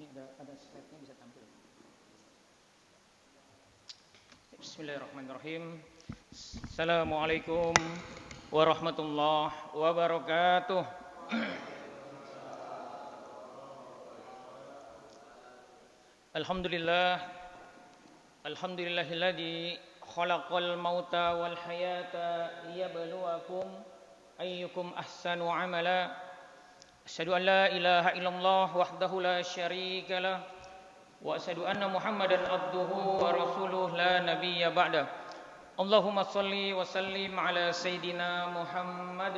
Ini ada slide-nya bisa tampil. Bismillahirrahmanirrahim. Assalamualaikum warahmatullahi wabarakatuh. Alhamdulillah. Alhamdulillahilladzi khalaqal mauta wal hayata liyabluwakum ayyukum ahsanu amala. Asyhadu an la ilaha illallah wahdahu la syarika lah wa asyhadu anna Muhammadan abduhu wa rasuluh la nabiyya ba'da. Allahumma shalli wa sallim ala sayidina Muhammad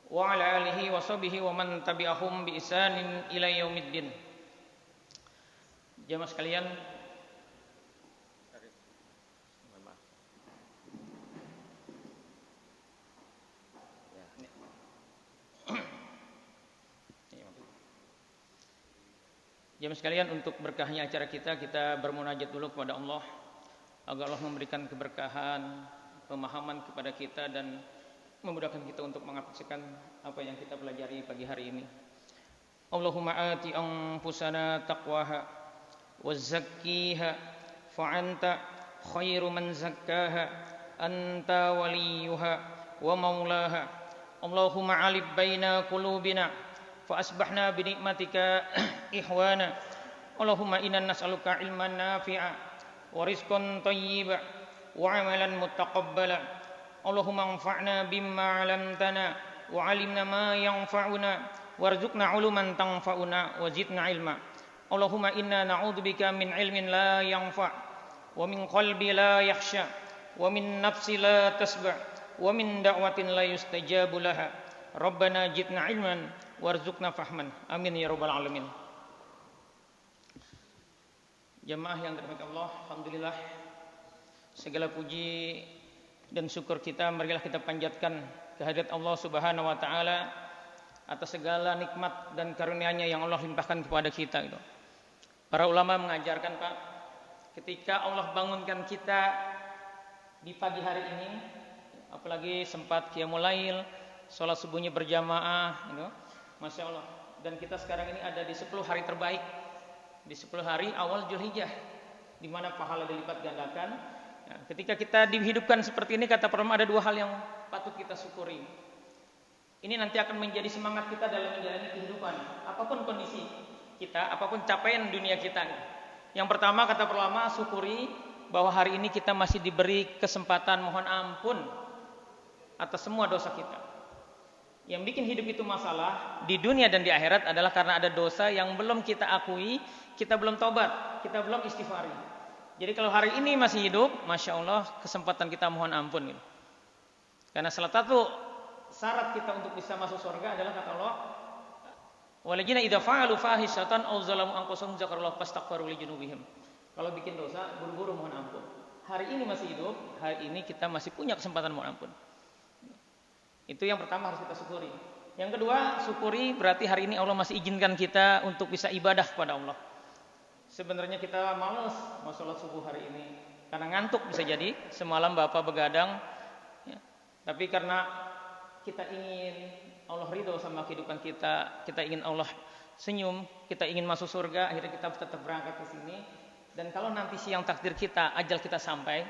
wa ala alihi wa sahbihi wa man tabi'ahum bi ihsanin ila yaumiddin. Jamaah sekalian, jamaah sekalian, untuk berkahnya acara kita bermunajat dulu kepada Allah agar Allah memberikan keberkahan, pemahaman kepada kita dan memudahkan kita untuk mengaplikasikan apa yang kita pelajari pagi hari ini. Allahumma ati anfusana taqwaha wa zakkiha fa anta khairu man zakkaha anta waliyuha wa maulaha. Allahumma alif baina qulubina fa asbahna bi nikmatika ihwana. Allahumma inna nas'aluka ilman nafi'a wa rizqan thayyiba wa amalan mutaqabbala. Allahumma anfa'na bimma 'allamtana wa 'allimna ma yanfa'una warzuqna 'uluman tanfa'una wa zidna ilma. Allahumma inna na'udzubika min ilmin la yanfa' wa min qalbi la yakhsha wa min nafsi la tasba' wa min da'watin la yustajabu laha. Rabbana zidna ilman warzuqna fahman. Amin ya rabbal alamin. Jemaah yang dirahmati Allah, alhamdulillah segala puji dan syukur kita marilah kita panjatkan kehadirat Allah Subhanahu wa taala atas segala nikmat dan karunia-Nya yang Allah limpahkan kepada kita gitu. Para ulama mengajarkan, Pak, ketika Allah bangunkan kita di pagi hari ini, apalagi sempat qiyamul lail, salat subuhnya berjamaah gitu. Masya Allah. Dan kita sekarang ini ada di 10 hari terbaik, di 10 hari awal Dzulhijjah, di mana pahala dilipat gandakan. Ya, ketika kita dihidupkan seperti ini, kata para ulama ada 2 hal yang patut kita syukuri. Ini nanti akan menjadi semangat kita dalam menjalani kehidupan, apapun kondisi kita, apapun capaian dunia kita. Yang pertama, kata para ulama, syukuri bahwa hari ini kita masih diberi kesempatan mohon ampun atas semua dosa kita. Yang bikin hidup itu masalah di dunia dan di akhirat adalah karena ada dosa yang belum kita akui, kita belum tobat, kita belum istighfari. Jadi kalau hari ini masih hidup, Masya Allah, kesempatan kita mohon ampun gitu. Karena salah satu syarat kita untuk bisa masuk surga adalah kata Allah, waladzina idza fa'alu fahishatan aw zalamu anfusahum dzakarullah fastaghfiru li dzunubihim. Kalau bikin dosa, buru-buru mohon ampun. Hari ini masih hidup, hari ini kita masih punya kesempatan mohon ampun. Itu yang pertama harus kita syukuri. Yang kedua, syukuri berarti hari ini Allah masih izinkan kita untuk bisa ibadah kepada Allah. Sebenarnya kita malas mau sholat subuh hari ini karena ngantuk, bisa jadi semalam bapak begadang ya. Tapi karena kita ingin Allah ridho sama kehidupan kita, kita ingin Allah senyum, kita ingin masuk surga, akhirnya kita tetap berangkat ke sini. Dan kalau nanti siang takdir kita, ajal kita sampai,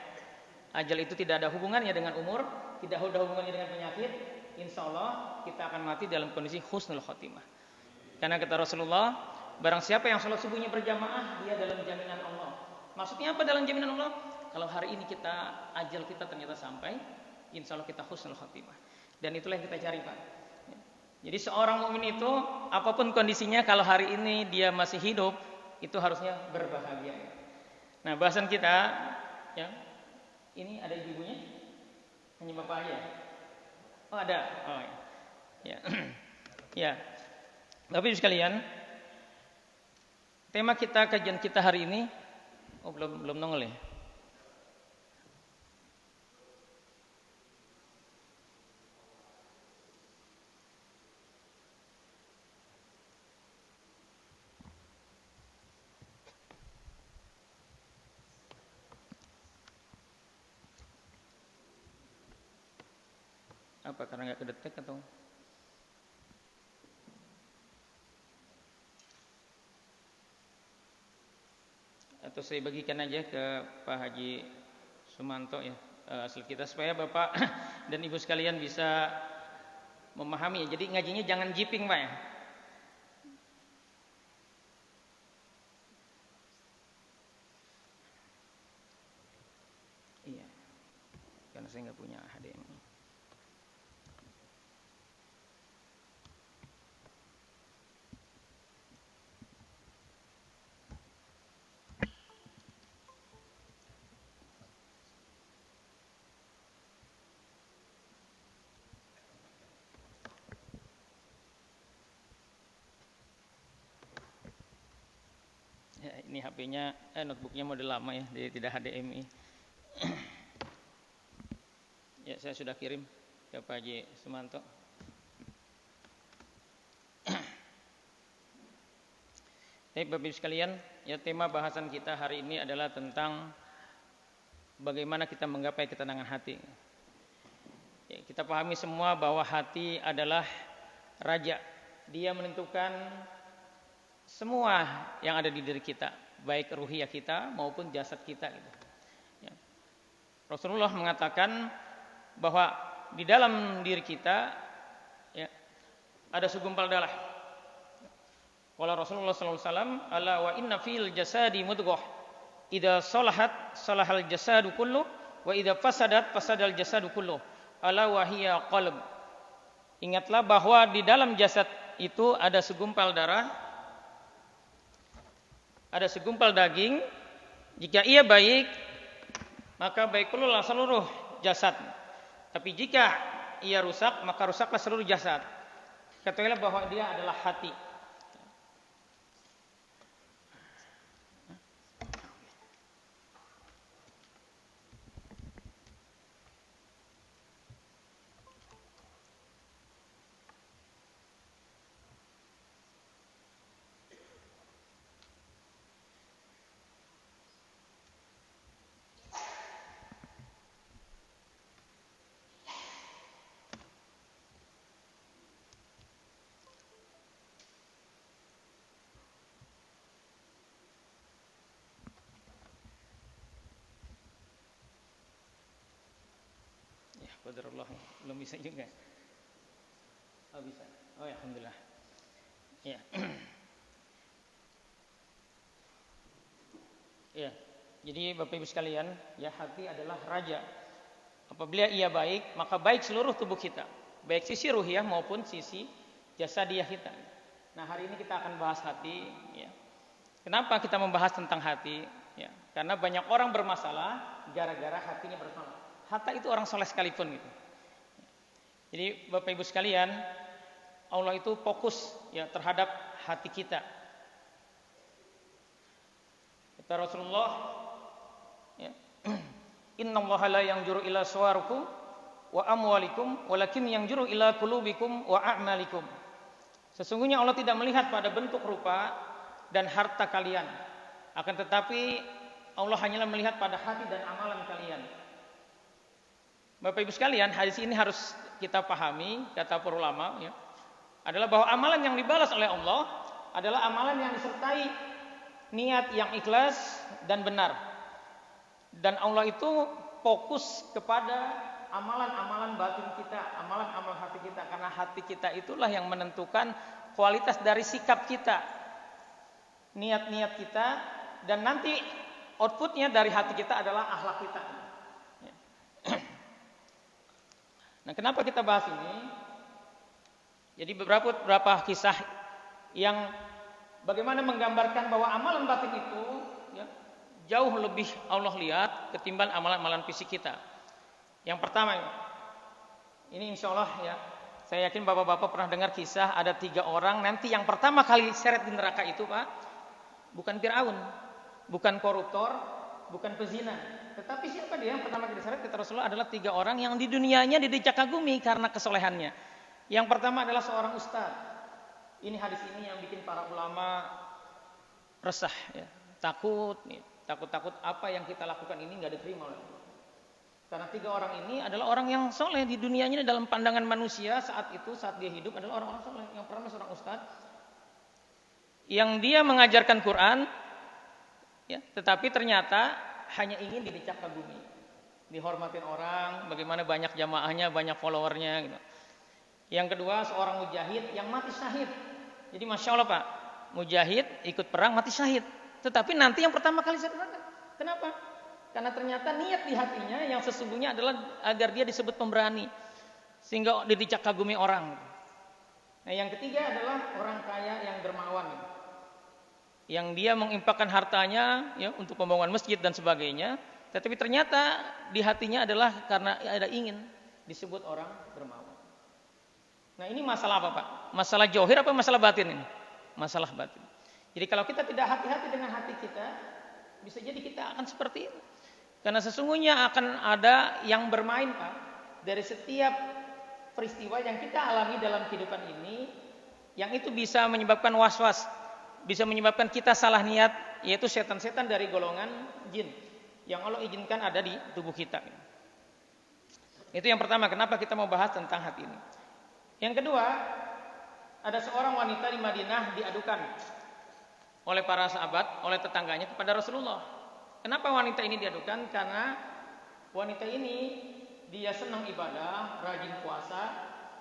ajal itu tidak ada hubungannya dengan umur, tidak ada hubungannya dengan penyakit, insya Allah kita akan mati dalam kondisi husnul khotimah. Karena kata Rasulullah, barang siapa yang sholat subuhnya berjamaah, dia dalam jaminan Allah. Maksudnya apa dalam jaminan Allah? Kalau hari ini ajal kita ternyata sampai, insya Allah kita husnul khotimah. Dan itulah yang kita cari, Pak. Jadi seorang mukmin itu apapun kondisinya, kalau hari ini dia masih hidup, itu harusnya berbahagia. Nah, bahasan kita ya, ini ada ibu-ibunya? Hanya bapak aja? Oh ada? Oh ya. Ya. Bapak Ibu sekalian, tema kita, kajian kita hari ini, belum nongol ya? Apa karena nggak kedetek atau? atau saya bagikan aja ke Pak Haji Sumanto ya, asli kita, supaya Bapak dan Ibu sekalian bisa memahami. Jadi ngajinya jangan jiping Pak ya. Iya, karena saya nggak punya HDMI. Ya, ini HP-nya, notebooknya model lama ya, jadi tidak HDMI. Ya, saya sudah kirim ke Pak Haji Sumanto. Baik Bapak Ibu sekalian, ya tema bahasan kita hari ini adalah tentang bagaimana kita menggapai ketenangan hati. Ya, kita pahami semua bahwa hati adalah raja. Dia menentukan semua yang ada di diri kita, baik ruhiyah kita maupun jasad kita gitu. Ya. Rasulullah mengatakan bahwa di dalam diri kita ya, ada segumpal darah. Wala Rasulullah sallallahu alaihi wasallam, ala wa inna fil jasadi mudghah, idza salahat salahal jasadu kullu wa idza fasadat fasadal jasadu kullu, ala wa hiya qalb. Ingatlah bahwa di dalam jasad itu ada segumpal darah, ada segumpal daging. Jika ia baik, maka baik pula seluruh jasad. Tapi jika ia rusak, maka rusaklah seluruh jasad. Katakanlah bahwa dia adalah hati. Qadarullah, belum bisa juga. Oh bisa. Oh ya, alhamdulillah. Ya. Ya. Jadi Bapak Ibu sekalian, ya hati adalah raja. Apabila ia baik, maka baik seluruh tubuh kita, baik sisi ruhiyah maupun sisi jasadiah kita. Nah, hari ini kita akan bahas hati, ya. Kenapa kita membahas tentang hati? Ya, karena banyak orang bermasalah gara-gara hatinya bermasalah. Hatta itu orang soleh sekalipun gitu. Jadi Bapak Ibu sekalian, Allah itu fokus ya terhadap hati kita. Kata Rasulullah, ya, Innallaha la yanzuru ila suwarikum wa amwalikum, walakin yanzuru ila qulubikum wa a'malikum. Sesungguhnya Allah tidak melihat pada bentuk rupa dan harta kalian, akan tetapi Allah hanyalah melihat pada hati dan amalan kalian. Bapak Ibu sekalian, hadis ini harus kita pahami, kata para ulama ya, adalah bahwa amalan yang dibalas oleh Allah adalah amalan yang disertai niat yang ikhlas dan benar. Dan Allah itu fokus kepada amalan-amalan batin kita, amalan-amalan hati kita, karena hati kita itulah yang menentukan kualitas dari sikap kita, niat-niat kita, dan nanti outputnya dari hati kita adalah akhlak kita. Nah, kenapa kita bahas ini? Jadi beberapa kisah yang bagaimana menggambarkan bahwa amalan batin itu ya, jauh lebih Allah lihat ketimbang amalan-amalan fisik kita. Yang pertama, ini insya Allah ya, saya yakin bapak-bapak pernah dengar kisah ada 3 orang nanti yang pertama kali seret di neraka itu Pak, bukan Fir'aun, bukan koruptor, bukan pezina. Tetapi siapa dia yang pertama kali diseret? Kata Rasulullah adalah 3 orang yang di dunianya didecak kagumi karena kesolehannya. Yang pertama adalah seorang ustaz. Ini hadis ini yang bikin para ulama resah ya. Takut apa yang kita lakukan ini enggak diterima oleh Allah. Karena 3 orang ini adalah orang yang soleh di dunianya dalam pandangan manusia saat dia hidup adalah orang-orang soleh. Yang pertama seorang ustaz yang dia mengajarkan Quran ya, tetapi ternyata hanya ingin didecak kagumi, dihormatin orang, bagaimana banyak jamaahnya, banyak followernya gitu. Yang kedua, seorang mujahid yang mati syahid. Jadi Masya Allah Pak, mujahid ikut perang mati syahid, tetapi nanti yang pertama kali saya neraka. Kenapa? Karena ternyata niat di hatinya yang sesungguhnya adalah agar dia disebut pemberani, sehingga didicak kagumi orang. Nah, yang ketiga adalah orang kaya yang dermawan, yang dia menginfakkan hartanya ya untuk pembangunan masjid dan sebagainya, tetapi ternyata di hatinya adalah karena ada ingin disebut orang dermawan. Nah, ini masalah apa Pak? Masalah johir apa masalah batin ini? Masalah batin. Jadi kalau kita tidak hati-hati dengan hati kita, bisa jadi kita akan seperti itu. Karena sesungguhnya akan ada yang bermain Pak, dari setiap peristiwa yang kita alami dalam kehidupan ini, yang itu bisa menyebabkan was-was, bisa menyebabkan kita salah niat, yaitu setan-setan dari golongan jin yang Allah izinkan ada di tubuh kita. Itu yang pertama, kenapa kita mau bahas tentang hati ini. Yang kedua, ada seorang wanita di Madinah diadukan oleh para sahabat, oleh tetangganya kepada Rasulullah. Kenapa wanita ini diadukan? Karena wanita ini dia senang ibadah, rajin puasa,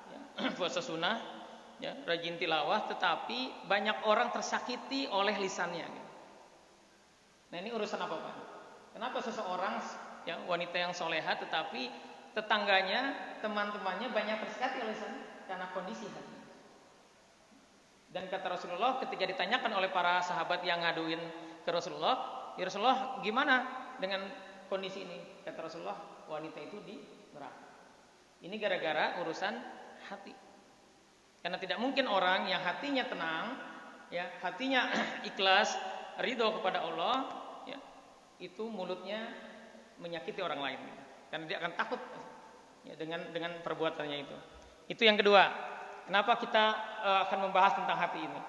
ya, puasa sunnah, ya, rajin tilawah, tetapi banyak orang tersakiti oleh lisannya. Nah, ini urusan apa Pak? Kenapa seseorang, ya, wanita yang soleha, tetapi tetangganya, teman-temannya banyak tersakiti oleh lisannya? Karena kondisi hati. Dan kata Rasulullah ketika ditanyakan oleh para sahabat yang ngaduin ke Rasulullah, ya Rasulullah gimana dengan kondisi ini? Kata Rasulullah, wanita itu di neraka. Ini gara-gara urusan hati. Karena tidak mungkin orang yang hatinya tenang, ya, hatinya ikhlas, ridho kepada Allah, ya, itu mulutnya menyakiti orang lain. Karena dia akan takut ya, dengan perbuatannya itu. Itu yang kedua. Kenapa kita akan membahas tentang hati ini?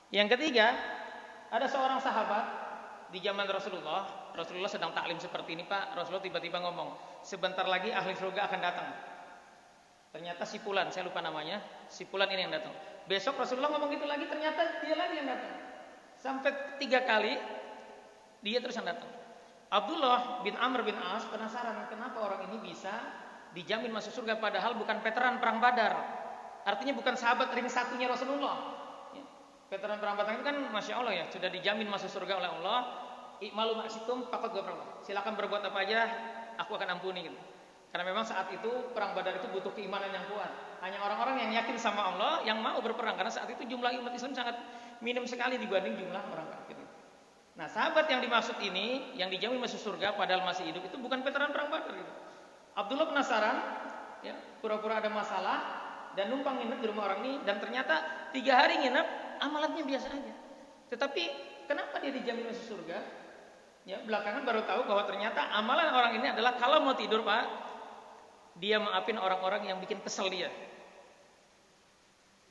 Yang ketiga, ada seorang sahabat di zaman Rasulullah. Rasulullah sedang taklim seperti ini Pak. Rasulullah tiba-tiba ngomong, sebentar lagi ahli surga akan datang. Ternyata si Fulan, saya lupa namanya, si Fulan ini yang datang. Besok Rasulullah ngomong gitu lagi, ternyata dia lagi yang datang. Sampai 3 kali dia terus yang datang. Abdullah bin Amr bin As penasaran kenapa orang ini bisa dijamin masuk surga padahal bukan veteran perang Badar. Artinya bukan sahabat ring satunya Rasulullah. Ya. Veteran perang Badar itu kan Masya Allah ya, sudah dijamin masuk surga oleh Allah. I'malu ma'situm faqad ghafarallah. Silakan berbuat apa aja, aku akan ampuni gitu. Karena memang saat itu perang Badar itu butuh keimanan yang kuat. Hanya orang-orang yang yakin sama Allah yang mau berperang, karena saat itu jumlah umat Islam sangat minim sekali dibanding jumlah orang kafir. Nah, sahabat yang dimaksud ini yang dijamin masuk surga padahal masih hidup itu bukan veteran perang Badar gitu. Abdullah penasaran, ya, pura-pura ada masalah dan numpang nginep di rumah orang ini, dan ternyata 3 hari nginep amalannya biasa aja. Tetapi kenapa dia dijamin masuk surga? Ya, belakangan baru tahu bahwa ternyata amalan orang ini adalah kalau mau tidur Pak, dia maafin orang-orang yang bikin kesel dia.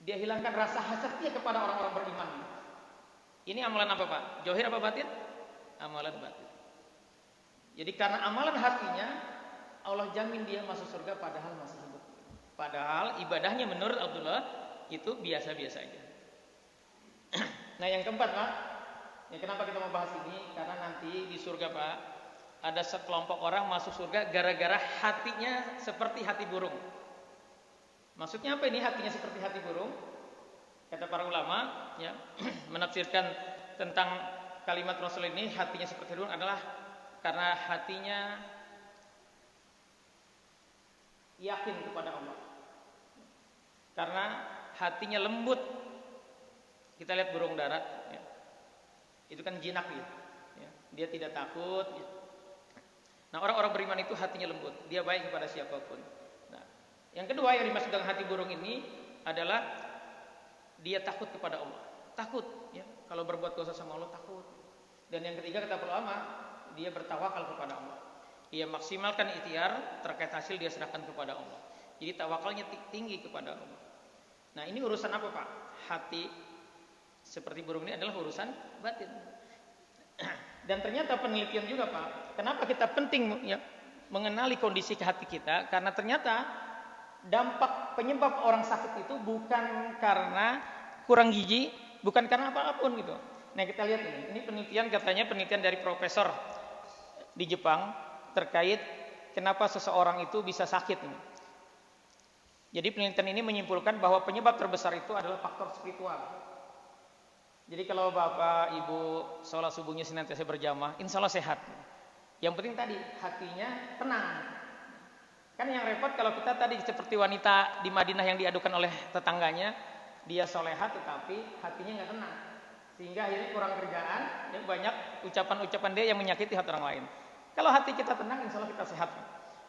Dia hilangkan rasa hasad dia kepada orang-orang beriman. Ini amalan apa Pak? Johir apa batin? Amalan batin. Jadi karena amalan hatinya, Allah jamin dia masuk surga padahal masih hidup. Padahal ibadahnya menurut Abdullah itu biasa-biasa aja. Nah, yang keempat Pak, ya, kenapa kita mau bahas ini? Karena nanti di surga Pak, ada sekelompok orang masuk surga gara-gara hatinya seperti hati burung. Maksudnya apa ini hatinya seperti hati burung? Kata para ulama, ya, menafsirkan tentang kalimat Rasul ini, hatinya seperti burung adalah karena hatinya yakin kepada Allah. Karena hatinya lembut. Kita lihat burung darat, ya. Itu kan jinak ya. Dia tidak takut. Ya. Nah, orang-orang beriman itu hatinya lembut, dia baik kepada siapapun. Nah, yang kedua yang dimaksud dengan hati burung ini adalah dia takut kepada Allah. Takut, ya. Kalau berbuat dosa sama Allah takut. Dan yang ketiga kata ulama, dia bertawakal kepada Allah. Dia maksimalkan ikhtiar terkait hasil dia serahkan kepada Allah. Jadi tawakalnya tinggi kepada Allah. Nah, ini urusan apa Pak? Hati seperti burung ini adalah urusan batin. Dan ternyata penelitian juga Pak, kenapa kita penting ya mengenali kondisi hati kita? Karena ternyata dampak penyebab orang sakit itu bukan karena kurang gizi, bukan karena apapun gitu. Nah kita lihat ini penelitian, katanya penelitian dari profesor di Jepang terkait kenapa seseorang itu bisa sakit. Jadi penelitian ini menyimpulkan bahwa penyebab terbesar itu adalah faktor spiritual. Jadi kalau bapak ibu sholat subuhnya senantiasa berjamaah, insya Allah sehat. Yang penting tadi hatinya tenang. Kan yang repot kalau kita tadi seperti wanita di Madinah yang diadukan oleh tetangganya, dia solehat tetapi hatinya nggak tenang, sehingga akhirnya kurang kerjaan, ya banyak ucapan-ucapan dia yang menyakiti hati orang lain. Kalau hati kita tenang, insya Allah kita sehat.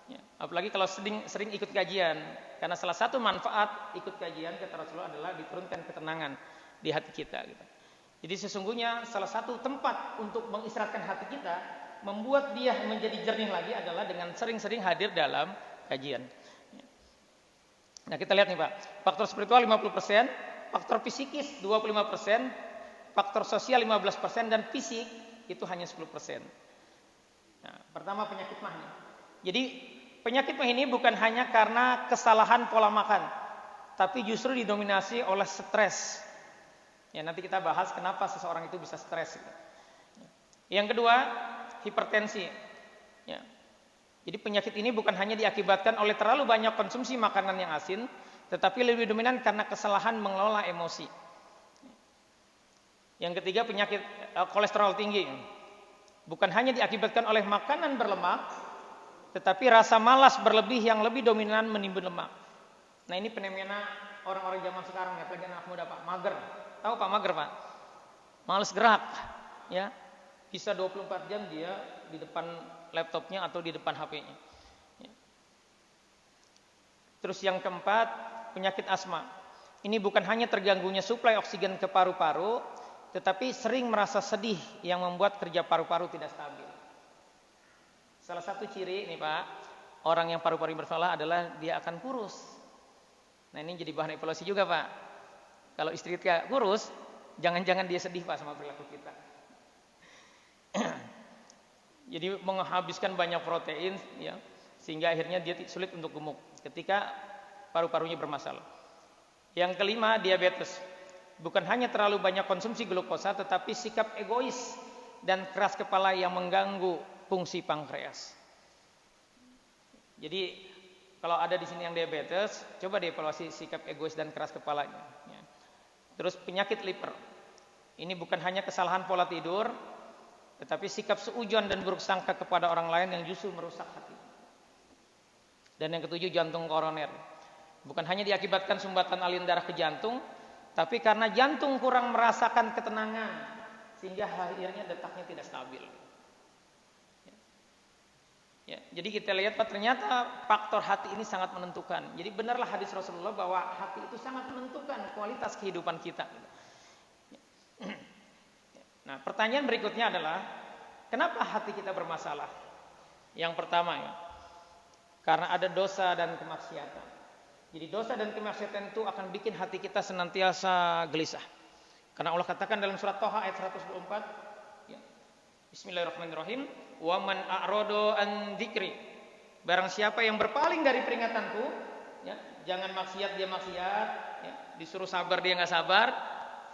Ya, apalagi kalau sering ikut kajian, karena salah satu manfaat ikut kajian kata Rasulullah adalah diturunkan ketenangan di hati kita. Gitu. Jadi sesungguhnya salah satu tempat untuk mengistirahatkan hati kita, membuat dia menjadi jernih lagi adalah dengan sering-sering hadir dalam kajian. Nah kita lihat nih Pak, faktor spiritual 50%, faktor psikis 25%, faktor sosial 15%, dan fisik itu hanya 10%. Nah, pertama penyakit mah. Jadi penyakit mah ini bukan hanya karena kesalahan pola makan, tapi justru didominasi oleh stres. Ya nanti kita bahas kenapa seseorang itu bisa stres. Yang kedua, hipertensi. Ya. Jadi penyakit ini bukan hanya diakibatkan oleh terlalu banyak konsumsi makanan yang asin, tetapi lebih dominan karena kesalahan mengelola emosi. Yang ketiga, penyakit kolesterol tinggi. Bukan hanya diakibatkan oleh makanan berlemak, tetapi rasa malas berlebih yang lebih dominan menimbun lemak. Nah ini fenomena orang-orang zaman sekarang, ya apalagi anak muda Pak, mager. Tahu Pak mager Pak? Malas gerak, ya. Bisa 24 jam dia di depan laptopnya atau di depan HP-nya. Ya. Terus yang keempat, penyakit asma. Ini bukan hanya terganggunya suplai oksigen ke paru-paru, tetapi sering merasa sedih yang membuat kerja paru-paru tidak stabil. Salah satu ciri nih Pak, orang yang paru-paru bermasalah adalah dia akan kurus. Nah ini jadi bahan evaluasi juga Pak. Kalau istri kita kurus, jangan-jangan dia sedih Pak sama perilaku kita. Jadi menghabiskan banyak protein, ya, sehingga akhirnya dia sulit untuk gemuk ketika paru-parunya bermasalah. Yang kelima, diabetes. Bukan hanya terlalu banyak konsumsi glukosa, tetapi sikap egois dan keras kepala yang mengganggu fungsi pankreas. Jadi kalau ada di sini yang diabetes, coba dievaluasi sikap egois dan keras kepalanya. Ya. Terus penyakit liver. Ini bukan hanya kesalahan pola tidur, tetapi sikap seujon dan buruk sangka kepada orang lain yang justru merusak hati. Dan yang ketujuh, jantung koroner. Bukan hanya diakibatkan sumbatan aliran darah ke jantung, tapi karena jantung kurang merasakan ketenangan, sehingga akhirnya detaknya tidak stabil. Ya, jadi kita lihat Pak, ternyata faktor hati ini sangat menentukan. Jadi benarlah hadis Rasulullah bahwa hati itu sangat menentukan kualitas kehidupan kita. Nah, pertanyaan berikutnya adalah kenapa hati kita bermasalah? Yang pertama ya, karena ada dosa dan kemaksiatan. Jadi dosa dan kemaksiatan itu akan bikin hati kita senantiasa gelisah. Karena Allah katakan dalam surat Thaha ayat 124, ya, Bismillahirrahmanirrahim, wa man a'rada an dzikri. Barang siapa yang berpaling dari peringatanku, ya, jangan maksiat dia maksiat, ya, disuruh sabar dia enggak sabar,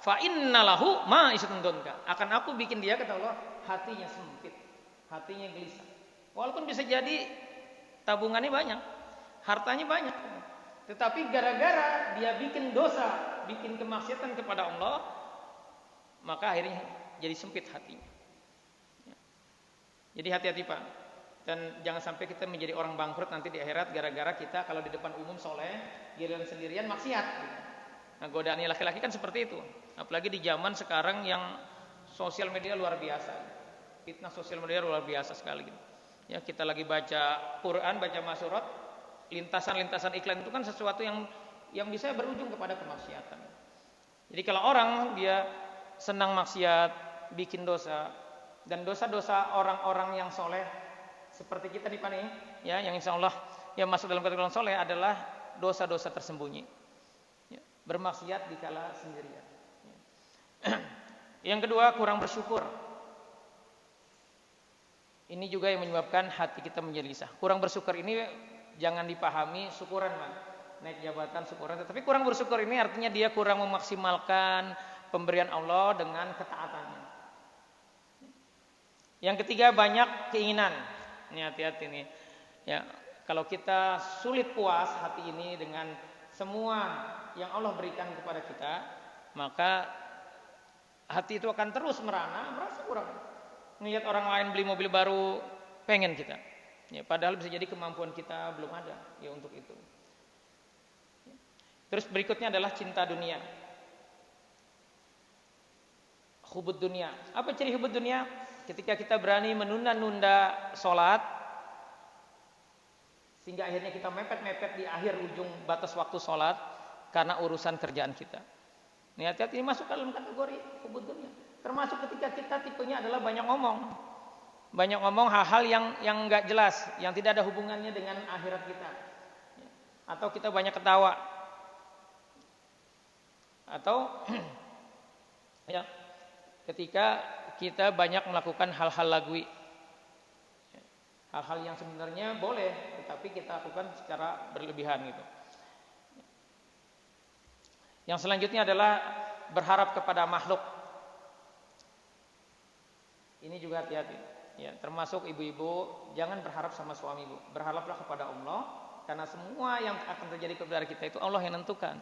fa innalahu ma'isatun donka. Akan aku bikin dia, kata Allah, hatinya sempit, hatinya gelisah. Walaupun bisa jadi tabungannya banyak, hartanya banyak, tetapi gara-gara dia bikin dosa, bikin kemaksiatan kepada Allah, maka akhirnya jadi sempit hatinya. Jadi hati-hati Pak. Dan jangan sampai kita menjadi orang bangkrut nanti di akhirat gara-gara kita kalau di depan umum soleh, giliran sendirian maksiat. Nah godaannya laki-laki kan seperti itu. Apalagi di zaman sekarang yang sosial media luar biasa. Fitnah sosial media luar biasa sekali. Ya, kita lagi baca Quran, baca masyurat, lintasan-lintasan iklan itu kan sesuatu yang bisa berujung kepada kemaksiatan. Jadi kalau orang dia senang maksiat, bikin dosa, dan dosa-dosa orang-orang yang soleh seperti kita nih Pak nih, ya, yang insya Allah yang masuk dalam kategori orang soleh adalah dosa-dosa tersembunyi, ya, bermaksiat dikala sendirian. Ya. Yang kedua, kurang bersyukur. Ini juga yang menyebabkan hati kita menjadi gelisah. Kurang bersyukur ini jangan dipahami syukuran Pak, naik jabatan syukuran, tetapi kurang bersyukur ini artinya dia kurang memaksimalkan pemberian Allah dengan ketaatannya. Yang ketiga, banyak keinginan. Ini hati-hati nih. Ya, kalau kita sulit puas hati ini dengan semua yang Allah berikan kepada kita, maka hati itu akan terus merana, merasa kurang. Melihat orang lain beli mobil baru, pengen kita. Ya, padahal bisa jadi kemampuan kita belum ada ya untuk itu. Terus berikutnya adalah cinta dunia. Hubud dunia. Apa ciri hubud dunia? Ketika kita berani menunda-nunda sholat, sehingga akhirnya kita mepet-mepet di akhir ujung batas waktu sholat karena urusan kerjaan kita. Ini hati-hati, ini masuk dalam kategori hubud dunia. Termasuk ketika kita tipenya adalah banyak ngomong. Banyak ngomong hal-hal yang enggak jelas, yang tidak ada hubungannya dengan akhirat kita. Atau kita banyak ketawa. Atau ya, ketika kita banyak melakukan hal-hal lagwi, hal-hal yang sebenarnya boleh, tetapi kita lakukan secara berlebihan gitu. Yang selanjutnya adalah berharap kepada makhluk. Ini juga hati-hati. Ya, termasuk ibu-ibu, jangan berharap sama suami ibu. Berharaplah kepada Allah, karena semua yang akan terjadi kepada kita itu Allah yang menentukan.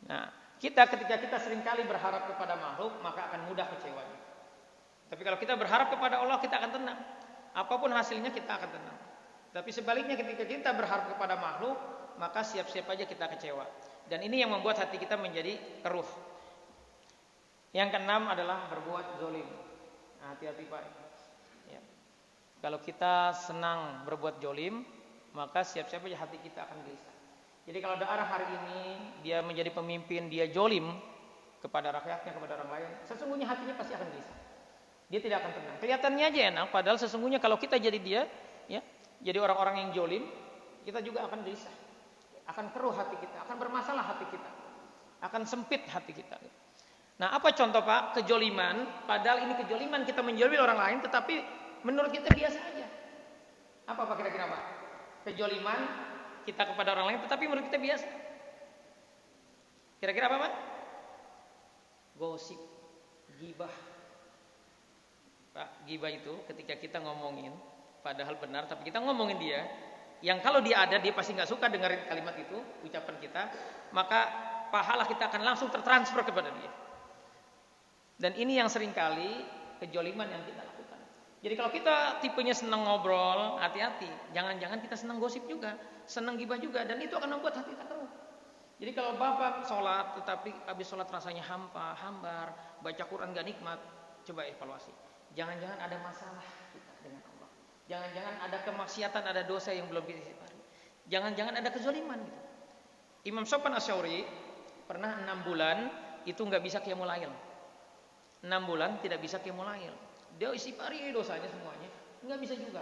Nah, ketika kita seringkali berharap kepada makhluk, maka akan mudah kecewa. Tapi kalau kita berharap kepada Allah, kita akan tenang. Apapun hasilnya kita akan tenang. Tapi sebaliknya ketika kita berharap kepada makhluk, maka siap-siap aja kita kecewa. Dan ini yang membuat hati kita menjadi keruh. Yang keenam adalah berbuat zolim. Nah, hati-hati Pak. Ya. Kalau kita senang berbuat zolim, maka siap-siap aja hati kita akan gelisah. Jadi kalau ada orang hari ini dia menjadi pemimpin, dia zolim kepada rakyatnya, kepada orang lain, sesungguhnya hatinya pasti akan gelisah. Dia tidak akan tenang. Kelihatannya aja enak, padahal sesungguhnya kalau kita jadi dia, ya, jadi orang-orang yang zolim, kita juga akan gelisah, akan keruh hati kita, akan bermasalah hati kita, akan sempit hati kita. Nah, apa contoh Pak? Kejoliman, padahal ini kejoliman kita menjolimi orang lain, tetapi menurut kita biasa aja. Apa Pak kira-kira Pak? Kejoliman kita kepada orang lain, tetapi menurut kita biasa. Kira-kira apa Pak? Gosip, gibah. Pak, gibah itu ketika kita ngomongin, padahal benar, tapi kita ngomongin dia, yang kalau dia ada, dia pasti nggak suka dengerin kalimat itu, ucapan kita, maka pahala kita akan langsung tertransfer kepada dia. Dan ini yang seringkali kejoliman yang kita lakukan. Jadi kalau kita tipenya senang ngobrol, hati-hati, jangan-jangan kita senang gosip juga, senang gibah juga, dan itu akan membuat hati kita keruh. Jadi kalau bapak sholat, tetapi habis sholat rasanya hambar, baca Quran gak nikmat, coba evaluasi. Jangan-jangan ada masalah kita dengan Allah. Jangan-jangan ada kemaksiatan, ada dosa yang belum kita istighfari. Jangan-jangan ada kezaliman gitu. Imam Sofyan Asy-Syauri pernah 6 bulan itu nggak bisa qiyamul lail. 6 bulan tidak bisa qiyamul lail. Dia istighfari dosanya semuanya, nggak bisa juga.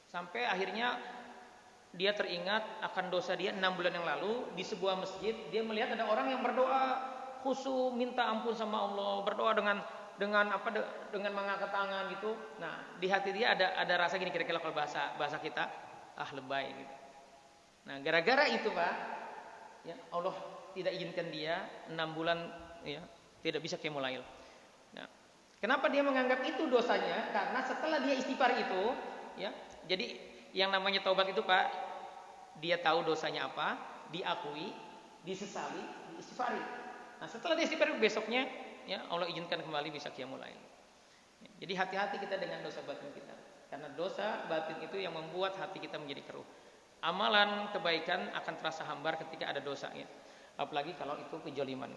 Sampai akhirnya dia teringat akan dosa dia 6 bulan yang lalu di sebuah masjid. Dia melihat ada orang yang berdoa khusyuk, minta ampun sama Allah, berdoa dengan mengangkat tangan gitu. Nah, di hati dia ada rasa gini, kira-kira kalau bahasa kita, lebay gitu. Nah, gara-gara itu Pak, ya Allah tidak izinkan dia 6 bulan ya tidak bisa qiyamul lail. Nah, kenapa dia menganggap itu dosanya? Karena setelah dia istighfar itu, ya. Jadi yang namanya taubat itu Pak, dia tahu dosanya apa, diakui, disesali, diistighfari. Nah, setelah dia istighfar besoknya, ya Allah izinkan kembali bisa qiyamul lail. Jadi hati-hati kita dengan dosa batin kita, karena dosa batin itu yang membuat hati kita menjadi keruh. Amalan kebaikan akan terasa hambar ketika ada dosanya, apalagi kalau itu kejoliman.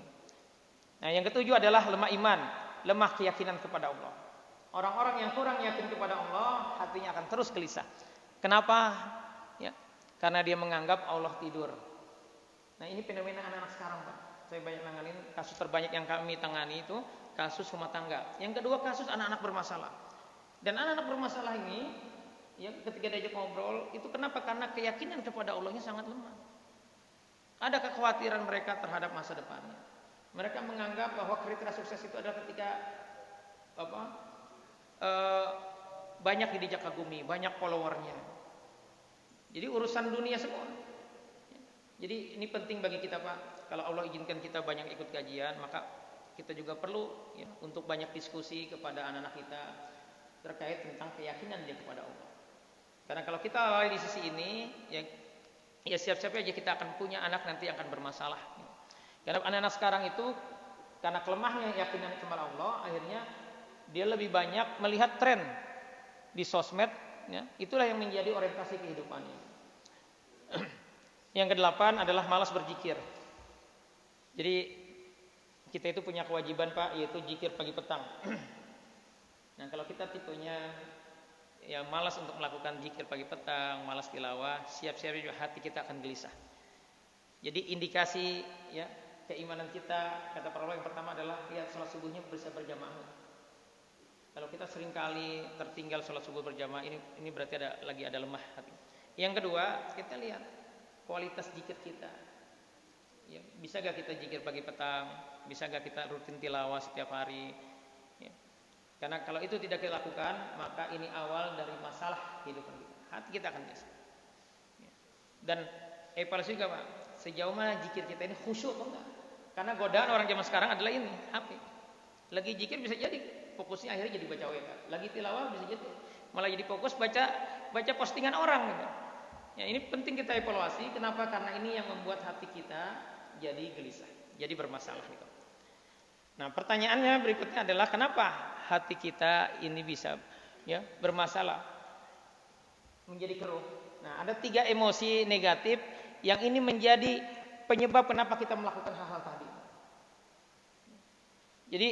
Nah, yang ketujuh adalah lemah iman, lemah keyakinan kepada Allah. Orang-orang yang kurang yakin kepada Allah, hatinya akan terus gelisah. Kenapa? Ya, karena dia menganggap Allah tidur. Nah, ini fenomena anak-anak sekarang Pak. Saya banyak nanganin, kasus terbanyak yang kami tangani itu kasus rumah tangga. Yang kedua kasus anak-anak bermasalah. Dan anak-anak bermasalah ini, ya ketika diajak ngobrol, itu kenapa? Karena keyakinan kepada Allahnya sangat lemah. Ada kekhawatiran mereka terhadap masa depannya. Mereka menganggap bahwa kriteria sukses itu adalah ketika banyak dijak kagumi, banyak followernya. Jadi urusan dunia semua. Jadi ini penting bagi kita Pak. kalau Allah izinkan kita banyak ikut kajian, maka kita juga perlu ya, untuk banyak diskusi kepada anak-anak kita terkait tentang keyakinan dia kepada Allah. Karena kalau kita lalai di sisi ini, ya siap-siap aja kita akan punya anak nanti akan bermasalah. Karena anak-anak sekarang itu karena kelemahnya keyakinan kepada Allah, akhirnya dia lebih banyak melihat tren di sosmed, ya, itulah yang menjadi orientasi kehidupannya. Yang kedelapan adalah malas berzikir. Jadi kita itu punya kewajiban Pak, yaitu zikir pagi petang. Nah kalau kita tipenya yang malas untuk melakukan zikir pagi petang, malas tilawah, siap-siap juga hati kita akan gelisah. Jadi indikasi ya keimanan kita, kata para ulama yang pertama adalah lihat sholat subuhnya bisa berjamaah. Kalau kita seringkali tertinggal sholat subuh berjamaah, ini berarti lagi ada lemah hati. Yang kedua, kita lihat kualitas zikir kita. Ya, bisa gak kita zikir pagi petang? Bisa gak kita rutin tilawah setiap hari? Ya. Karena kalau itu tidak kita lakukan, maka ini awal dari masalah kehidupan kita. Hati kita akan gelisah. Ya. Dan evaluasi juga Pak, sejauh mana zikir kita ini khusyuk atau enggak? Karena godaan orang zaman sekarang adalah ini, HP. Lagi zikir bisa jadi fokusnya akhirnya jadi baca WA. Lagi tilawah bisa jadi malah jadi fokus baca postingan orang gitu. Ya, ini penting kita evaluasi. Kenapa? Karena ini yang membuat hati kita jadi gelisah, jadi bermasalah gitu. Nah, pertanyaannya berikutnya adalah kenapa hati kita ini bisa ya bermasalah, menjadi keruh. Nah, ada 3 emosi negatif yang ini menjadi penyebab kenapa kita melakukan hal-hal tadi. Jadi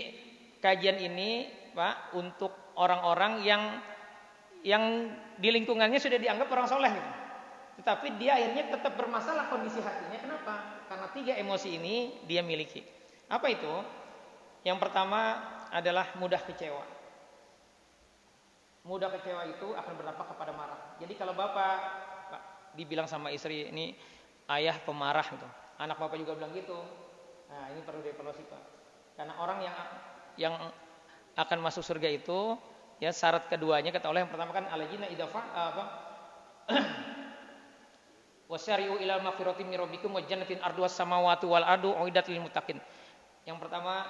kajian ini Pak untuk orang-orang yang di lingkungannya sudah dianggap orang soleh gitu. Tetapi dia akhirnya tetap bermasalah kondisi hatinya. Kenapa? Karena 3 emosi ini dia miliki. Apa itu? Yang pertama adalah mudah kecewa. Mudah kecewa itu akan berdampak kepada marah. Jadi kalau bapak Pak, dibilang sama istri ini ayah pemarah gitu, anak bapak juga bilang gitu. Nah ini perlu dievaluasi Pak. Karena orang yang akan masuk surga itu ya syarat keduanya kata Allah yang pertama kan alajina idafa apa wasyari'u ila maghfiratin min rabbikum wa jannatin arduhas samawati wal ardu uiddat lil muttaqin. Yang pertama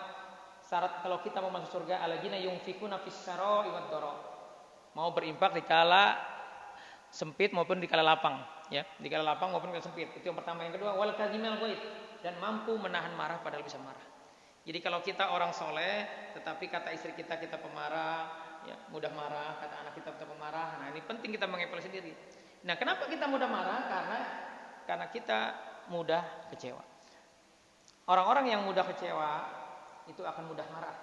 syarat kalau kita mau masuk surga alajina yunfikuna fis sarai wad dara. Mau berinfak di kala sempit maupun di kala lapang, ya. Di kala lapang maupun di kala sempit. Itu yang pertama. Yang kedua wal kadzimal ghaid dan mampu menahan marah padahal bisa marah. Jadi kalau kita orang soleh tetapi kata istri kita pemarah, ya, mudah marah, kata anak kita pemarah. Nah, ini penting kita mengevaluasi diri. Nah, kenapa kita mudah marah? Karena kita mudah kecewa. Orang-orang yang mudah kecewa itu akan mudah marah.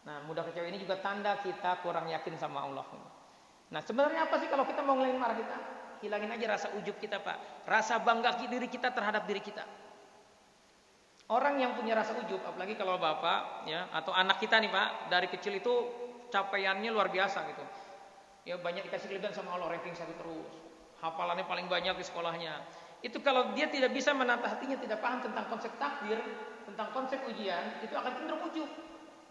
Nah, mudah kecewa ini juga tanda kita kurang yakin sama Allah. Nah, sebenarnya apa sih kalau kita mau ngilangin marah kita? Hilangin aja rasa ujub kita, Pak. Rasa bangga diri kita terhadap diri kita. Orang yang punya rasa ujub, apalagi kalau bapak, ya, atau anak kita nih Pak, dari kecil itu capaiannya luar biasa gitu. Ya banyak dikasih kelebihan sama Allah, ranking 1 terus. Hafalannya paling banyak di sekolahnya. Itu kalau dia tidak bisa menata hatinya, tidak paham tentang konsep takdir, tentang konsep ujian, itu akan cenderung ujub,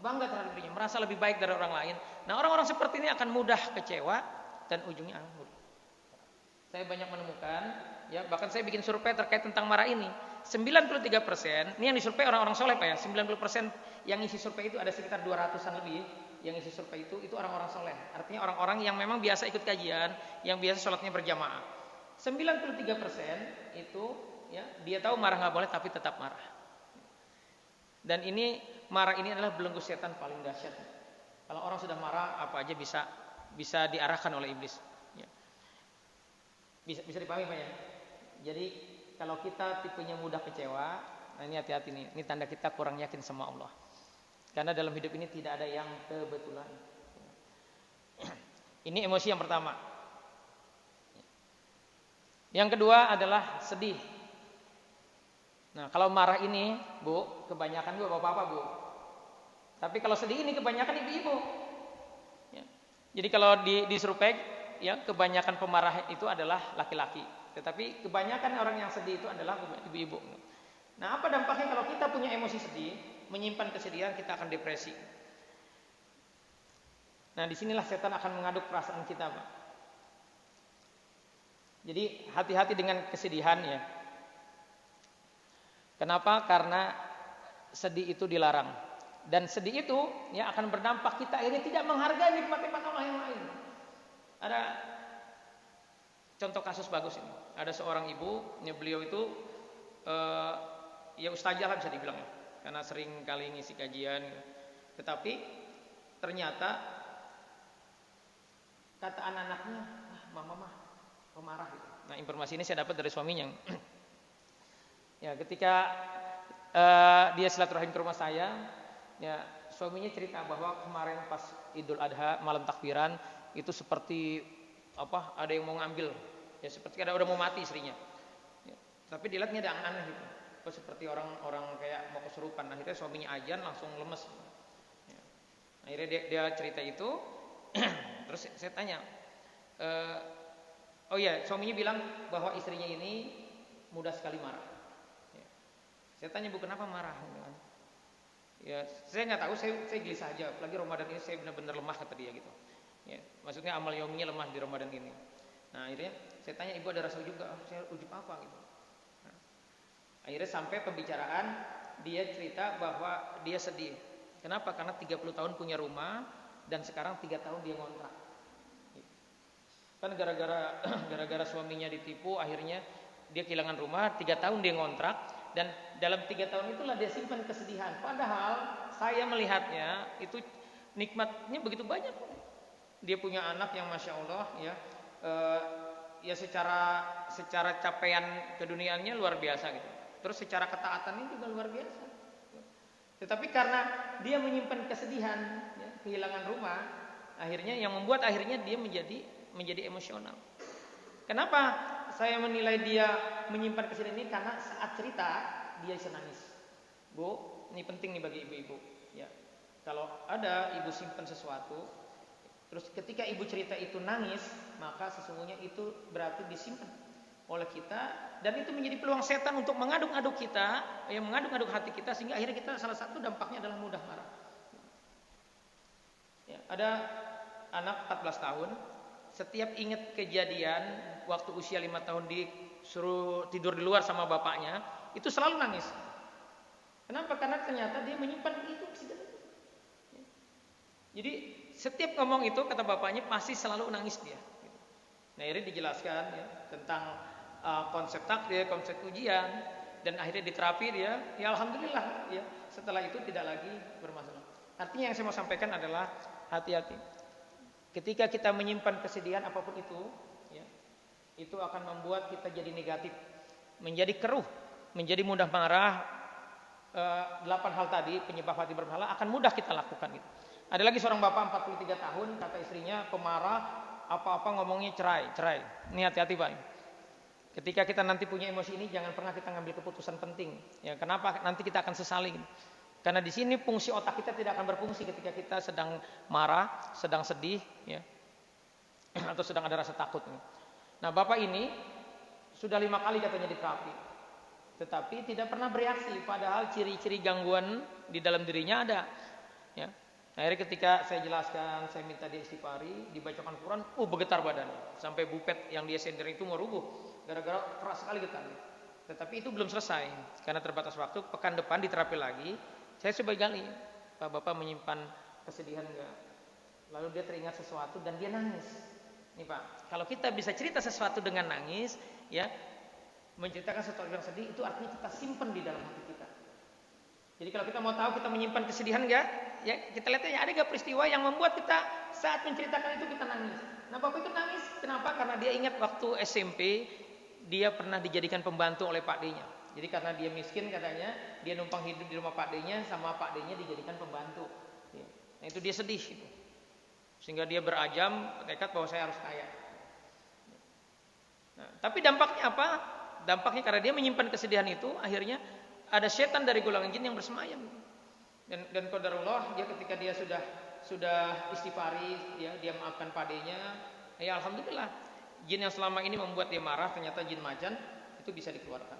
bangga terhadap dirinya, merasa lebih baik dari orang lain. Nah, orang-orang seperti ini akan mudah kecewa dan ujungnya anggur. Saya banyak menemukan, ya bahkan saya bikin survei terkait tentang marah ini. 93%, ini yang disurvei orang-orang soleh Pak ya. 90% yang isi survei itu ada sekitar 200-an lebih. Yang isi survei itu orang-orang soleh. Artinya orang-orang yang memang biasa ikut kajian, yang biasa sholatnya berjamaah. 93% itu ya dia tahu marah nggak boleh tapi tetap marah. Dan ini marah ini adalah belenggu setan paling dahsyat. Kalau orang sudah marah apa aja bisa diarahkan oleh iblis. Ya. Bisa dipahami Pak ya. Jadi kalau kita tipenya mudah kecewa, nah ini hati-hati nih. Ini tanda kita kurang yakin sama Allah. Karena dalam hidup ini tidak ada yang kebetulan. Ini emosi yang pertama. Yang kedua adalah sedih. Nah, kalau marah ini, Bu, kebanyakan Bu bapak-bapak, Bu. Tapi kalau sedih ini kebanyakan ibu-ibu. Ya. Jadi kalau di survei, ya kebanyakan pemarah itu adalah laki-laki. Tetapi kebanyakan orang yang sedih itu adalah ibu-ibu. Nah, apa dampaknya kalau kita punya emosi sedih, menyimpan kesedihan, kita akan depresi. Nah, disinilah setan akan mengaduk perasaan kita, Pak. Jadi hati-hati dengan kesedihan ya. Kenapa? Karena sedih itu dilarang. Dan sedih itu ya akan berdampak kita akhirnya tidak menghargai nikmat-nikmat Allah yang lain. Ada contoh kasus bagus ini. Ada seorang ibu, ya beliau itu ya ustazah lah bisa dibilang ya, karena sering kali ngisi kajian. Tetapi ternyata kata anak-anaknya, mama pemarah gitu. Nah, informasi ini saya dapat dari suaminya. Ya, ketika dia silaturahim ke rumah saya, ya suaminya cerita bahwa kemarin pas Idul Adha malam takbiran itu seperti apa? Ada yang mau ngambil, ya seperti ada udah mau mati istrinya. Ya, tapi dilihatnya ada yang aneh gitu. Seperti orang kayak mau kesurupan. Akhirnya suaminya azan langsung lemes. Ya. Akhirnya dia cerita itu, terus saya tanya, oh ya suaminya bilang bahwa istrinya ini mudah sekali marah. Ya. Saya tanya, Bu, kenapa marah? Ya, saya nggak tahu, saya gelisah aja. Apalagi Ramadan ini saya benar-benar lemah kata dia gitu. Ya, maksudnya amal yominya lemah di Ramadan ini. Nah akhirnya saya tanya, ibu ada rasa ujub gak? Saya ujub apa gitu. Nah, akhirnya sampai pembicaraan dia cerita bahwa dia sedih. Kenapa? Karena 30 tahun punya rumah dan sekarang 3 tahun dia ngontrak. Kan gara-gara suaminya ditipu, akhirnya dia kehilangan rumah, 3 tahun dia ngontrak, dan dalam 3 tahun itulah dia simpan kesedihan. Padahal saya melihatnya itu nikmatnya begitu banyak. Dia punya anak yang masya Allah ya, ya secara capaian keduniaannya luar biasa gitu. Terus secara ketaatannya juga luar biasa. Tetapi karena dia menyimpan kesedihan, ya, kehilangan rumah, akhirnya yang membuat akhirnya dia menjadi emosional. Kenapa saya menilai dia menyimpan kesedihan ini? Karena saat cerita dia bisa nangis. Bu, ini penting nih bagi ibu-ibu. Ya, kalau ada ibu simpan sesuatu, terus ketika ibu cerita itu nangis, maka sesungguhnya itu berarti disimpan oleh kita, dan itu menjadi peluang setan untuk mengaduk-aduk kita, yang mengaduk-aduk hati kita, sehingga akhirnya kita salah satu dampaknya adalah mudah marah. Ya, ada anak 14 tahun, setiap ingat kejadian waktu usia 5 tahun disuruh tidur di luar sama bapaknya, itu selalu nangis. Kenapa? Karena ternyata dia menyimpan itu. Ya. Jadi setiap ngomong itu kata bapaknya pasti selalu nangis dia. Nah, akhirnya dijelaskan ya, tentang konsep takdir, konsep ujian, dan akhirnya diterapi dia. Ya alhamdulillah ya, setelah itu tidak lagi bermasalah. Artinya yang saya mau sampaikan adalah hati-hati. Ketika kita menyimpan kesedihan apapun itu, ya, itu akan membuat kita jadi negatif, menjadi keruh, menjadi mudah marah. 8 hal tadi penyebab hati bermasalah akan mudah kita lakukan gitu. Ada lagi seorang bapak 43 tahun, kata istrinya pemarah, apa-apa ngomongnya cerai. Ini hati-hati Pak. Ketika kita nanti punya emosi ini, jangan pernah kita ngambil keputusan penting. Ya, kenapa? Nanti kita akan sesali. Karena di sini fungsi otak kita tidak akan berfungsi ketika kita sedang marah, sedang sedih, ya, atau sedang ada rasa takut. Nah, bapak ini sudah 5 kali katanya diterapi, tetapi tidak pernah bereaksi. Padahal ciri-ciri gangguan di dalam dirinya ada. Ya. Akhirnya ketika saya jelaskan, saya minta dia istighfari, dibacakan Quran, bergetar badannya. Sampai bupet yang dia sender itu mau rubuh, gara-gara keras sekali getarnya. Tetapi itu belum selesai, karena terbatas waktu. Pekan depan diterapi lagi. Saya coba gali, Pak Bapak menyimpan kesedihan enggak? Lalu dia teringat sesuatu dan dia nangis. Nih Pak, kalau kita bisa cerita sesuatu dengan nangis, ya, menceritakan sesuatu yang sedih, itu artinya kita simpan di dalam hati kita. Jadi kalau kita mau tahu kita menyimpan kesedihan enggak, ya kita lihat aja ada enggak peristiwa yang membuat kita saat menceritakan itu kita nangis. Nah Bapak itu nangis, kenapa? Karena dia ingat waktu SMP dia pernah dijadikan pembantu oleh Pak D-nya. Jadi karena dia miskin katanya, dia numpang hidup di rumah Pak D-nya, sama Pak D-nya dijadikan pembantu. Nah itu dia sedih gitu. Sehingga dia berajam tekad bahwa saya harus kaya. Nah, tapi dampaknya apa? Dampaknya karena dia menyimpan kesedihan itu, akhirnya ada setan dari golongan jin yang bersemayam. Dan qadarullah, dia ketika dia sudah istighfari, ya, dia maafkan Pak D-nya, ya alhamdulillah. Jin yang selama ini membuat dia marah, ternyata jin macan, itu bisa dikeluarkan.